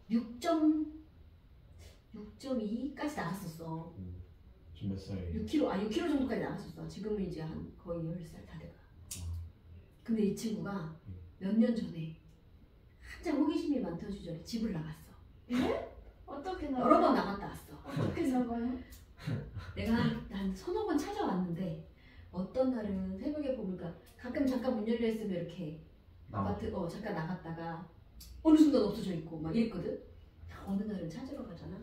6.2까지 나갔었어. 지금 몇 살이에요? 6kg 정도까지 나갔었어. 지금은 이제 한 거의 10살 다 돼가. 근데 이 친구가 몇 년 전에 한창 호기심이 많던 시절에 집을 나갔어. 어떻게 나가요? 여러 번 나갔다 왔어. 어떻게 나가요? 내가 한 서너 번 찾아왔는데 어떤 날은 새벽에 보니까 가끔 잠깐 문 열려 있으면 이렇게 아파트 잠깐 나갔다가 어느 순간 없어져 있고 막 이랬거든. 어느 날은 찾으러 가잖아.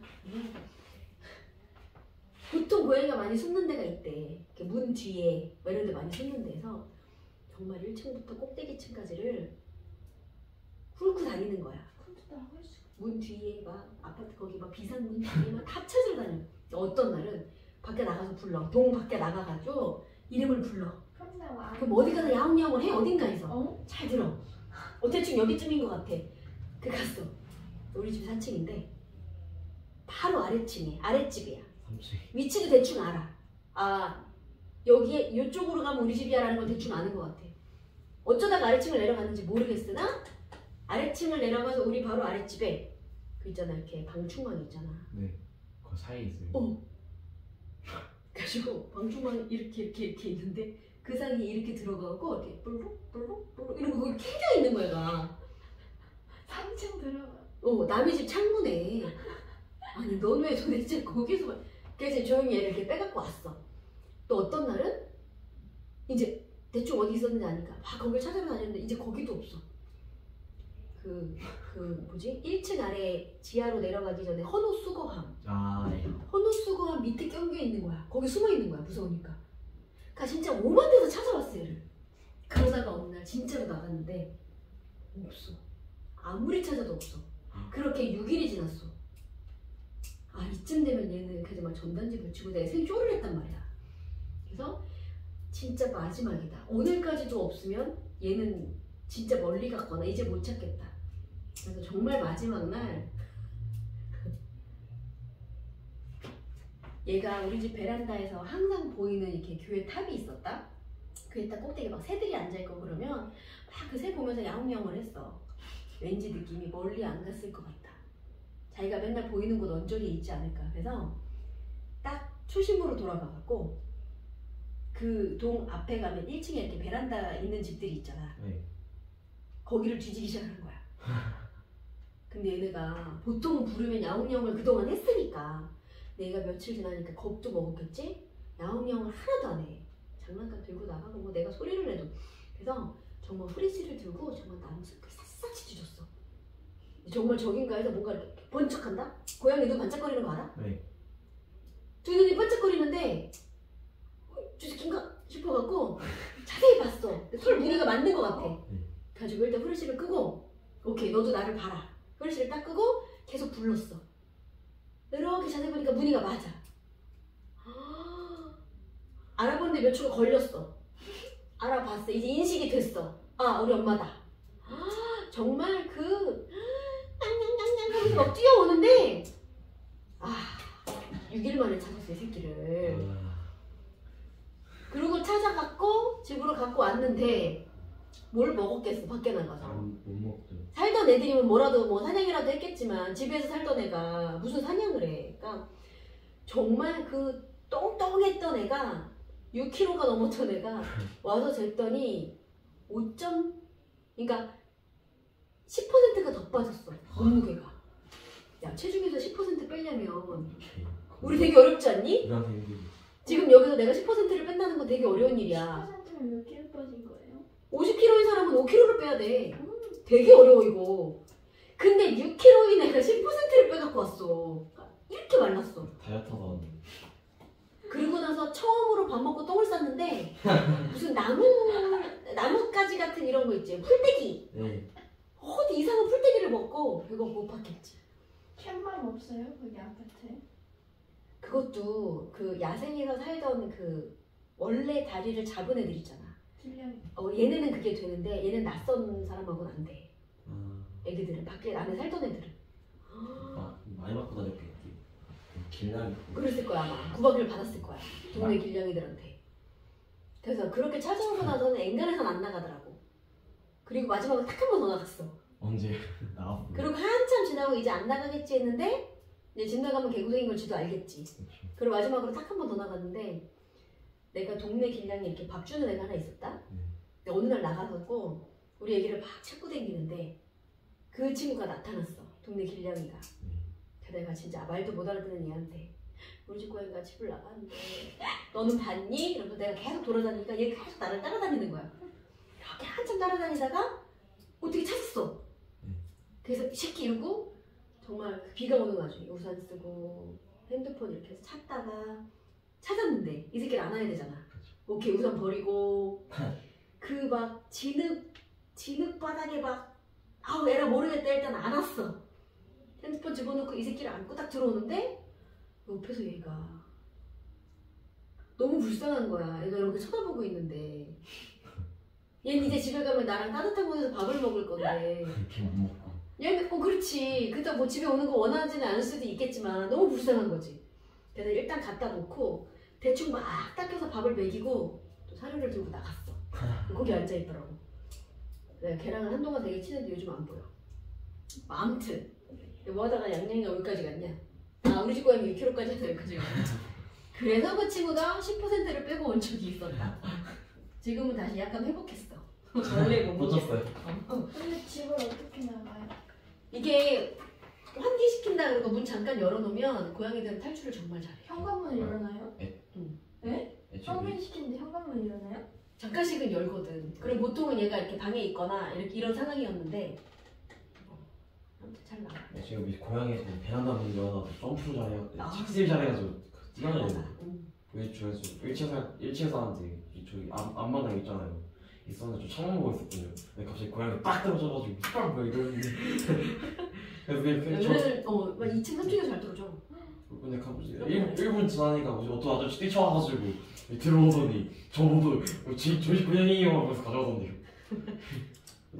보통 고양이가 많이 숨는 데가 있대. 이렇게 문 뒤에 뭐 이런 데 많이 숨는 데서 정말 1층부터 꼭대기층까지를 훑고 다니는 거야. 문 뒤에 막 아파트 거기 막 비상문 뒤에 막 다 찾으러 다녀. 어떤 날은 밖에 나가서 불러. 동 밖에 나가가지고 이름을 불러. 그럼 어디 가서 야옹야옹을 해. 어딘가에서. 잘 들어. 대충 여기쯤인 것 같아. 그 갔어. 우리 집 4층인데 바로 아래층에 아랫집이야. 3층. 위치도 대충 알아. 여기에 이쪽으로 가면 우리 집이야 라는 건 대충 아는 것 같아. 어쩌다가 아래층을 내려갔는지 모르겠으나 아래층을 내려가서 우리 바로 아랫집에 그 있잖아 이렇게 방충망 있잖아. 네. 그 사이에 있어요. 그래가지고 방충망이 이렇게 있는데 그 사이에 이렇게 들어가고 이렇게 볼록 이러고 거기 켜져 있는 거야. 나. 3층 들어가. 남의 집 창문에. 아니 넌 왜 도대체 거기서. 그래서 조용히 얘를 이렇게 빼갖고 왔어. 또 어떤 날은 이제 대충 어디 있었는지 아니까 막 거길 찾아러 다녔는데 이제 거기도 없어. 뭐지? 1층 아래 지하로 내려가기 전에 헌호 수거함. 네. 헌호 수거함 밑에 껴겨 있는 거야. 거기 숨어 있는 거야. 무서우니까. 그러니까 진짜 오만 데서 찾아왔어 얘를. 그러다가 어느 날 진짜로 나갔는데 없어. 아무리 찾아도 없어. 그렇게 6일이 지났어. 이쯤 되면 얘는 그래도 막 전단지 붙이고 내가 생쇼를 했단 말이야. 그래서 진짜 마지막이다. 오늘까지도 없으면 얘는 진짜 멀리 갔거나 이제 못 찾겠다. 그래서 정말 마지막 날 얘가 우리 집 베란다에서 항상 보이는 이렇게 교회 탑이 있었다. 교회 탑 꼭대기에 막 새들이 앉아있고 그러면 막 그 새 보면서 야옹야옹을 했어. 왠지 느낌이 멀리 안 갔을 것 같다. 자기가 맨날 보이는 곳 언저리에 있지 않을까. 그래서 딱 초심으로 돌아가갖고 그 동 앞에 가면 1층에 이렇게 베란다 있는 집들이 있잖아. 네. 거기를 뒤지기 시작하는 거야. 근데 얘네가 보통 부르면 야옹야옹을 그동안 했으니까 내가 며칠 지나니까 겁도 먹었겠지? 야옹야옹을 하나도 안 해. 장난감 들고 나가고 뭐 내가 소리를 내도. 그래서 정말 후리씨를 들고 정말 나무숲을 샅샅이 뒤졌어. 정말 저긴가 해서 뭔가 이렇게 번쩍한다? 고양이 눈 반짝거리는 거 알아? 네. 두 눈이 반짝거리는데 저 새끼인가 싶어갖고 자세히 봤어. 털 무늬가 맞는 것 같아. 가지고 일단 후레쉬를 끄고 오케이 너도 나를 봐라. 후레쉬를 딱 끄고 계속 불렀어. 이렇게 자세히 보니까 무늬가 맞아. 알아보는데 몇 초가 걸렸어. 알아봤어. 이제 인식이 됐어. 우리 엄마다. 정말 그 냥냥냥냥 하면서 막 뛰어오는데 6일 만에 찾았어 이 새끼를. 아, 그리고 찾아갖고 집으로 갖고 왔는데 뭘 먹었겠어 밖에 나가서. 못 먹죠. 살던 애들이면 뭐라도 뭐 사냥이라도 했겠지만 집에서 살던 애가 무슨 사냥을 해. 그러니까 정말 그 똥똥했던 애가 6kg가 넘었던 애가 와서 쟀더니 5점 그러니까 10%가 더 빠졌어 몸무게가. 야 체중에서 10% 빼려면 오케이. 우리 되게 어렵지 않니? 이런 생각이. 지금 여기서 내가 10%를 뺀다는 건 되게 어려운 일이야. 10%면 몇 킬로 빠진 거예요? 50kg인 사람은 5kg를 빼야 돼. 되게 어려워 이거. 근데 6kg인 애가 10%를 빼갖고 왔어. 이렇게 말랐어. 다이어트 하다 왔는데. 그리고 나서 처음으로 밥 먹고 똥을 쌌는데 무슨 나뭇가지 같은 이런 거 있지. 풀떼기. 네. 어디 이상한 풀떼기를 먹고 배가 고팠겠지. 캔만 없어요? 거기 아파트에? 그것도 그 야생에서 살던 그 원래 다리를 잡은 애들 있잖아. 길냥이. 얘네는 그게 되는데 얘는 낯선 사람하고는 안 돼. 아, 애기들은 밖에 안에 살던 애들은. 많이 맞고 다녔겠지. 길냥이. 그랬을 거야 아마. 구박을 받았을 거야. 동네 길냥이들한테. 그래서 그렇게 찾아오고 나서는 엔간해선 안 나가더라고. 그리고 마지막으로 딱 한 번 더 나갔어. 언제 나왔어? 그리고 한참 지나고 이제 안 나가겠지 했는데 이제 집 나가면 개고생인 걸 지도 알겠지. 그리고 마지막으로 딱 한 번 더 나갔는데 내가 동네 길냥이 이렇게 밥 주는 애가 하나 있었다. 근데 어느 날 나가서 우리 애기를 막 찾고 다니는데 그 친구가 나타났어. 동네 길냥이가. 내가 진짜 말도 못 알아듣는 얘한테 우리 집 고양이가 집을 나갔는데 너는 봤니? 이러면서 내가 계속 돌아다니니까 얘 계속 나를 따라다니는 거야. 이렇게 한참 따라다니다가 어떻게 찾았어. 그래서 이 새끼 이러고 정말 비가 오는 와중에 우산 쓰고 핸드폰 이렇게 해서 찾다가 찾았는데 이 새끼를 안아야 되잖아. 오케이 우산 버리고 그 막 진흙 바닥에 막 아우 에라 모르겠다 일단 안았어. 핸드폰 집어넣고 이 새끼를 안고 딱 들어오는데 옆에서 얘가 너무 불쌍한 거야. 얘가 이렇게 쳐다보고 있는데 얘는 이제 집에 가면 나랑 따뜻한 곳에서 밥을 먹을 건데 그렇게 못 먹고. 얘는 그렇지. 그때 뭐 집에 오는 거 원하지는 않을 수도 있겠지만 너무 불쌍한 거지. 그래서 일단 갖다 놓고 대충 막 닦여서 밥을 먹이고 또 사료를 들고 나갔어. 거기 앉아있더라고. 내가 걔랑은 한동안 되게 친했는데 요즘 안 보여. 아무튼 뭐 하다가 양양이가 여기까지 갔냐? 아 우리 집 고양이 6kg까지 해서 여기까지 갔냐? 그래서 그 친구가 10%를 빼고 온 적이 있었다. 지금은 다시 약간 회복했어. 원래 못 꽂혔어요. 근데 집을 어떻게 나가요? 이게 환기시킨다 그러고 문 잠깐 열어놓으면 고양이들은 탈출을 정말 잘해. 현관문 열어놔요? 응. 네? 애초에 환기시키는데 현관문 열어놔요? 잠깐씩은 열거든. 그럼 보통은 얘가 이렇게 방에 있거나 이런 상황이었는데 아무튼 잘 나가. 지금 이 고양이에서 베란다 문 열어놔서 점프를 잘해가지고 아. 착실 잘해가지고 뛰어다녀요. 맞아. 응. 저에서 1층 사는데 저기 앞마당 있잖아요. 있었는데 저 창문 보고 있었거든요. 근데 갑자기 고양이 딱 떨어져가지고 휘발 뭐 이러는데 그래서 그냥 얘네들 2층 3층에서 잘 떨어져. 근데 갑자기 1분 지나니까 어떤 아저씨 뛰쳐와가지고 들어오더니 저보고 저희 고양이요 하면서 가져가던데요.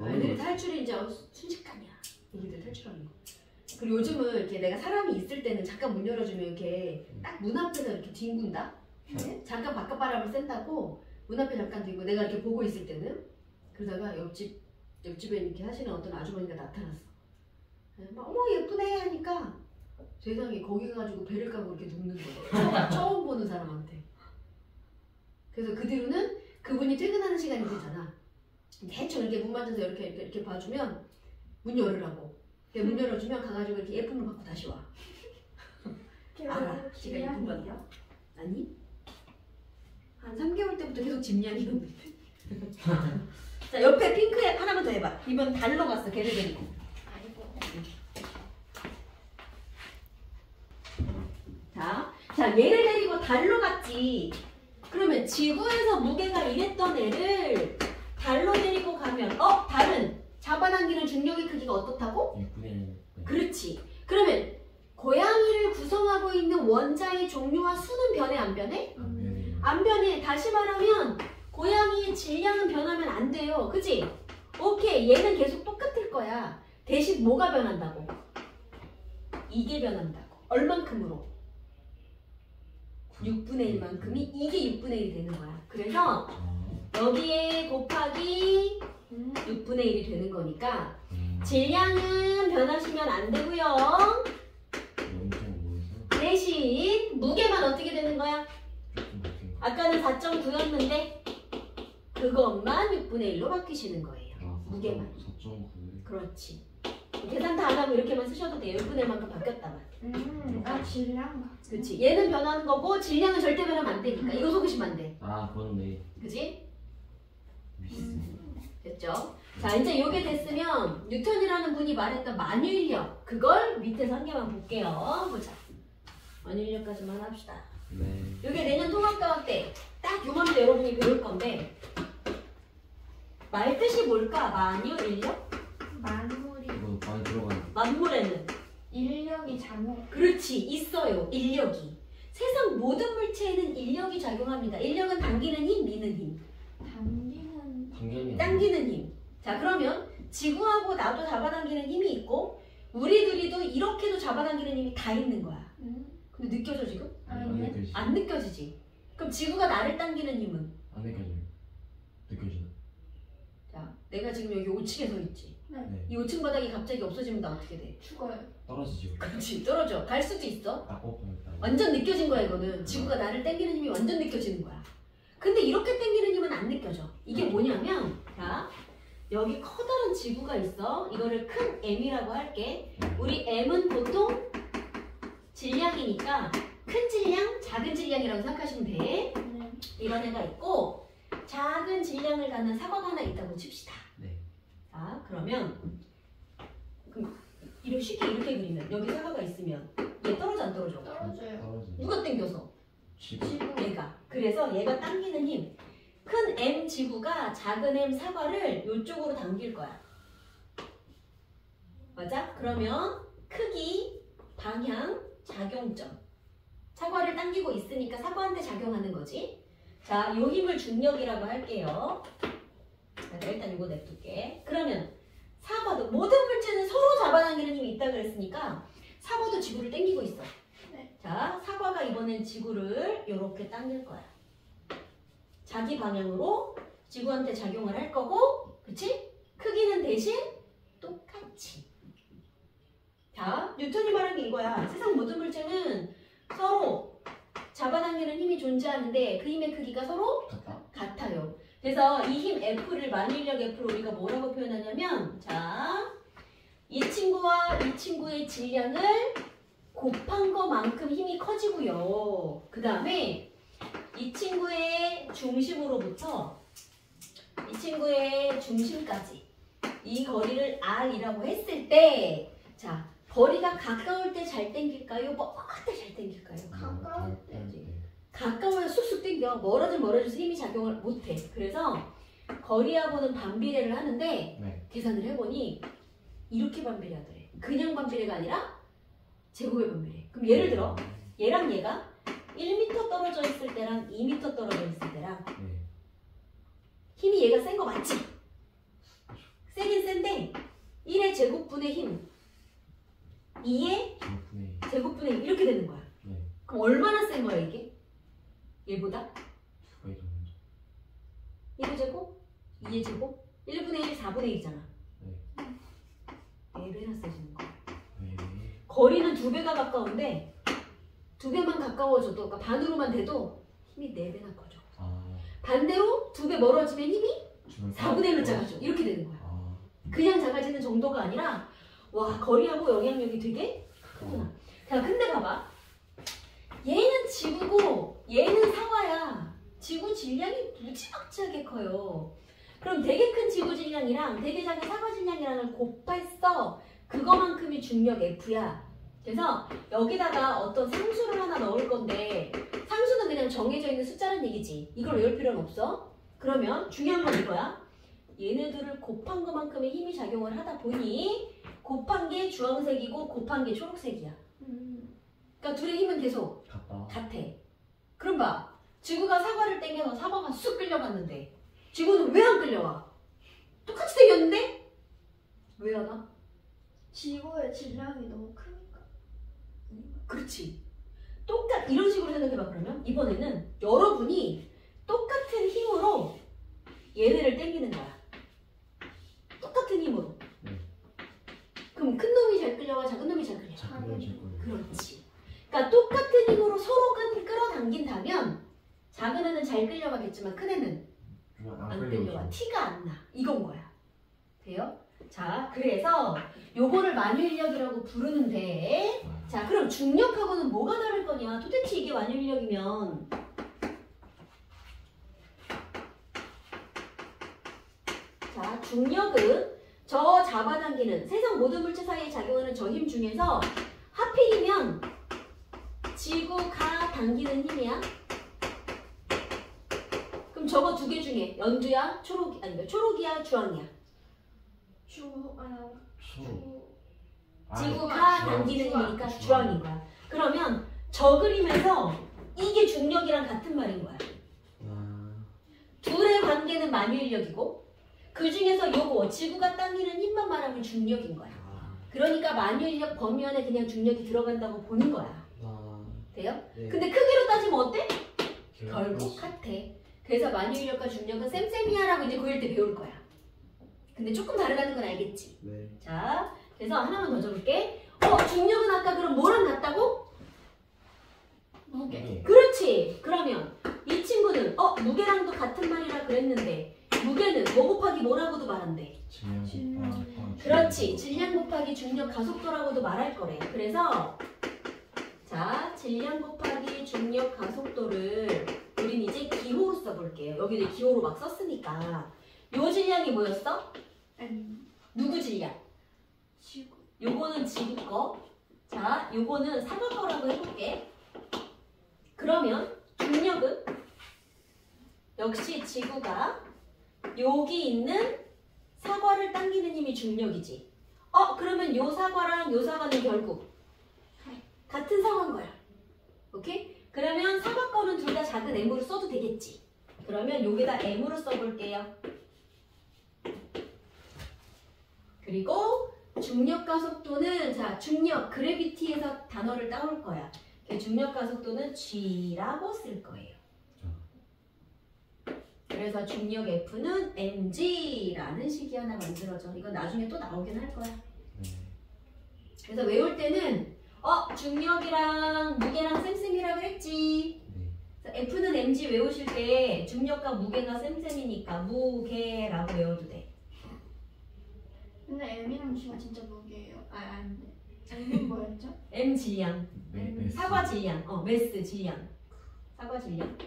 애들이 탈출이 이제 순식간이야. 애기들 탈출하는 거. 그리고 요즘은 이렇게 내가 사람이 있을 때는 잠깐 문 열어주면 이렇게 딱 문 앞에서 이렇게 뒹군다. 잠깐 바깥바람을 쐰다고 문 앞에 잠깐 뒹고 내가 이렇게 보고 있을 때는 그러다가 옆집에 이렇게 하시는 어떤 아주머니가 나타났어. 막 어머 예쁘네 하니까 세상에 거기 가지고 배를 까고 이렇게 눕는 거야. 처음 보는 사람한테. 그래서 그 뒤로는 그분이 퇴근하는 시간이 되잖아. 대충 이렇게 문 만져서 이렇게 봐주면 문 열으라고. 문 열어주면 가가지고 이렇게 예쁨을 받고 다시 와. 알아. 지가 예쁨 받아. 아니? 한 3개월 때부터 계속 집냥이였는데. 자 옆에 핑크앱 하나만 더 해봐. 이번 달러 갔어 걔를 데리고. 아이고. 자 얘를 데리고 달러 갔지. 그러면 지구에서 무게가 이랬던 애를 달러 데리고 가면 달은 잡아당기는 중력의 크기가 어떻다고? 6분의 1. 그렇지. 그러면 고양이를 구성하고 있는 원자의 종류와 수는 변해 안 변해? 안 변해. 다시 말하면 고양이의 질량은 변하면 안 돼요. 그치? 오케이. 얘는 계속 똑같을 거야. 대신 뭐가 변한다고? 이게 변한다고. 얼만큼으로? 6분의 1만큼이 이게 6분의 1이 되는 거야. 그래서 여기에 곱하기 6분의 1이 되는 거니까 질량은 변하시면 안 되고요. 대신 무게만 어떻게 되는 거야? 아까는 4.9였는데 그것만 6분의 1로 바뀌시는 거예요. 무게만. 4.9. 그렇지. 계산 다 안 하고 이렇게만 쓰셔도 돼요. 6분의 1만큼 바뀌었다만. 질량. 그렇지. 얘는 변하는 거고 질량은 절대 변하면 안 되니까. 이거 속으시면 안 돼. 아 그렇네. 그지? 됐죠? 자, 이제 요게 됐으면 뉴턴이라는 분이 말했던 만유인력 그걸 밑에서 한 개만 볼게요. 보자. 만유인력까지만 합시다. 네. 요게 내년 통합과학 때 딱 요맘때 여러분이 배울 건데 말 뜻이 뭘까? 만유인력? 만물이 이거 많이 들어가는. 만물에는 인력이 작용. 그렇지 있어요. 인력이. 세상 모든 물체에는 인력이 작용합니다. 인력은 당기는 힘, 미는 힘. 당기는 당기는 힘. 자 그러면 지구하고 나도 잡아당기는 힘이 있고 우리들이도 이렇게도 잡아당기는 힘이 다 있는 거야. 근데 느껴져 지금? 아니요. 안 느껴지지. 그럼 지구가 나를 당기는 힘은? 안 느껴져요. 느껴지나? 자 내가 지금 여기 5층에 서 있지. 네. 이 5층 바닥이 갑자기 없어지면 나 어떻게 돼? 죽어요. 떨어지죠. 그렇지 떨어져. 갈 수도 있어. 아 뻔뻔했다. 완전 느껴진 거야 이거는. 지구가 나를 당기는 힘이 완전 느껴지는 거야. 근데 이렇게 당기는 힘은 안 느껴져. 이게 뭐냐면 자 여기 커다란 지구가 있어. 이거를 큰 M이라고 할게. 우리 M은 보통 질량이니까 큰 질량, 작은 질량이라고 생각하시면 돼. 네. 이런 애가 있고 작은 질량을 갖는 사과가 하나 있다고 칩시다. 네. 자 그러면 이렇게 쉽게 이렇게 그리면 여기 사과가 있으면 얘 떨어져 안 떨어져? 떨어져요. 떨어지. 누가 당겨서? 지금. 지구. 얘가. 그래서 얘가 당기는 힘. 큰 M 지구가 작은 M 사과를 이쪽으로 당길 거야. 맞아? 그러면 크기, 방향, 작용점. 사과를 당기고 있으니까 사과한테 작용하는 거지. 자, 요 힘을 중력이라고 할게요. 자, 일단 이거 냅둘게. 그러면 사과도 모든 물체는 서로 잡아당기는 힘이 있다 그랬으니까 사과도 지구를 당기고 있어. 네. 자, 사과가 이번엔 지구를 이렇게 당길 거야. 자기 방향으로 지구한테 작용을 할 거고, 그치? 크기는 대신 똑같이. 자, 뉴턴이 말한 게 이거야. 세상 모든 물체는 서로 잡아당기는 힘이 존재하는데 그 힘의 크기가 서로 같아요. 그래서 이 힘 F를 만유인력 F를 우리가 뭐라고 표현하냐면 자, 이 친구와 이 친구의 질량을 곱한 것만큼 힘이 커지고요. 그 다음에 이 친구의 중심으로부터 이 친구의 중심까지 이 거리를 R이라고 했을 때 자, 거리가 가까울 때 잘 당길까요? 멀을 때 잘 당길까요? 가까울 때지. 가까워야 쑥쑥 당겨. 멀어져서 힘이 작용을 못해. 그래서 거리하고는 반비례를 하는데 네. 계산을 해보니 이렇게 반비례하더래. 그냥 반비례가 아니라 제곱의 반비례. 그럼 예를 들어 얘랑 얘가 1m 떨어져 있을 때랑 2m 떨어져 있을 때랑 네. 힘이 얘가 센 거 맞지? 세긴 센데 1의 제곱분의 힘 2의 네. 제곱분의 힘 이렇게 되는 거야. 네. 그럼 얼마나 센 거야 이게? 얘보다? 2배 정도. 1의 제곱? 2의 제곱? 1분의 1, 4분의 1이잖아. 네. 4배나 세지는 거야. 네. 거리는 2배가 가까운데 2배만 가까워져도 그러니까 반으로만 돼도 힘이 4배나 커져. 아. 반대로 2배 멀어지면 힘이 주변 4분의 1로 작아져. 이렇게 되는 거야. 아. 그냥 작아지는 정도가 아니라 와 거리하고 영향력이 되게 크구나. 자 근데 봐봐. 얘는 지구고 얘는 사과야. 지구 질량이 무지막지하게 커요. 그럼 되게 큰 지구 질량이랑 되게 작은 사과 질량이랑을 곱했어. 그거만큼이 중력 F야. 그래서 여기다가 어떤 상수를 하나 넣을 건데 상수는 그냥 정해져 있는 숫자라는 얘기지. 이걸 외울 필요는 없어. 그러면 중요한 건 이거야. 얘네들을 곱한 것만큼의 힘이 작용을 하다 보니 곱한 게 주황색이고 곱한 게 초록색이야. 그러니까 둘의 힘은 계속 같아. 그럼 봐. 지구가 사과를 당겨서 사과가 쑥 끌려갔는데 지구는 왜 안 끌려와? 똑같이 당겼는데? 왜 안 와? 지구의 질량이 너무 크니까. 그렇지. 이런 식으로 생각해봐. 그러면 이번에는 여러분이 똑같은 힘으로 얘네를 당기는 거야. 똑같은 힘으로. 그럼 큰 놈이 잘 끌려와, 작은 놈이 잘 끌려? 작은 놈이 잘 끌려. 그렇지. 그러니까 똑같은 힘으로 서로 끌어당긴다면 작은 애는 잘 끌려가겠지만 큰 애는 안 끌려가. 티가 안 나. 이건 거야. 돼요? 자, 그래서 요거를 만유인력이라고 부르는데, 자, 그럼 중력하고는 뭐가 다를 거냐? 도대체 이게 만유인력이면 자, 중력은 저 잡아당기는 세상 모든 물체 사이에 작용하는 저 힘 중에서 하필이면 지구가 당기는 힘이야. 그럼 저거 두 개 중에 연두야, 초록이야, 주황이야? 서로. 지구가 당기는 힘이니까 주황인 거야. 그러면 저 그림에서 이게 중력이랑 같은 말인 거야. 둘의 관계는 만유인력이고 그 중에서 요거 지구가 당기는 힘만 말하면 중력인 거야. 그러니까 만유인력 범위 안에 그냥 중력이 들어간다고 보는 거야. 돼요? 네. 근데 크기로 따지면 어때? 결국 같아. 그래서 만유인력과 중력은 쌤쌤이야 라고 이제 고1 때 배울 거야. 근데 조금 다르다는 건 알겠지? 네. 자, 그래서 하나만 더 적을게. 중력은 아까 그럼 뭐랑 같다고? 무게. 그렇지. 그러면 이 친구는 무게랑도 같은 말이라 그랬는데 무게는 뭐 곱하기 뭐라고도 말한대. 그렇지. 질량 곱하기 중력 가속도라고도 말할 거래. 그래서 자, 질량 곱하기 중력 가속도를 우린 이제 기호로 써볼게요. 여기도 기호로 막 썼으니까. 요 질량이 뭐였어? 누구 질량? 지구. 요거는 지구 거. 자, 요거는 사과 거라고 해볼게. 그러면 중력은 역시 지구가 여기 있는 사과를 당기는 힘이 중력이지. 그러면 요 사과랑 요 사과는 결국 같은 사과인 거야. 오케이? 그러면 사과 거는 둘 다 작은 m으로 써도 되겠지. 그러면 여기다 m으로 써볼게요. 그리고 중력 가속도는 자, 중력 그래비티에서 단어를 따올 거야. 중력 가속도는 g라고 쓸 거예요. 그래서 중력 F는 mg라는 식이 하나 만들어져. 이건 나중에 또 나오긴 할 거야. 그래서 외울 때는 중력이랑 무게랑 쌤쌤이라 그랬지. 그래서 F는 mg 외우실 때 중력과 무게가 쌤쌤이니까 무게라고 외워도 돼. 근데 M이랑 G가 진짜 무게예요. 안 돼. M은 뭐였죠? m 질량, 메스. 사과 질량, 메스 질량, 사과 질량.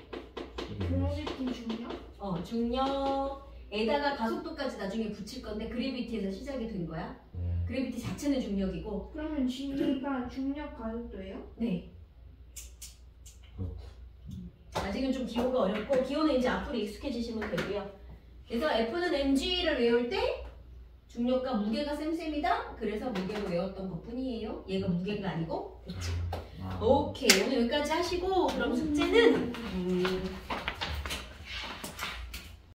그래비티 중력? 중력에다가 가속도까지 나중에 붙일 건데 그래비티에서 시작이 된 거야. 그래비티 자체는 중력이고. 그러면 G가 중력 가속도예요? 네. 아직은 좀 기호가 어렵고 기호는 이제 앞으로 익숙해지시면 되고요. 그래서 F는 mg를 외울 때 중력과 무게가 쌤쌤이다. 그래서 무게로 외웠던 것뿐이에요. 얘가 무게가 아니고. 그렇지? 오케이. 오늘 여기까지 하시고 그럼 숙제는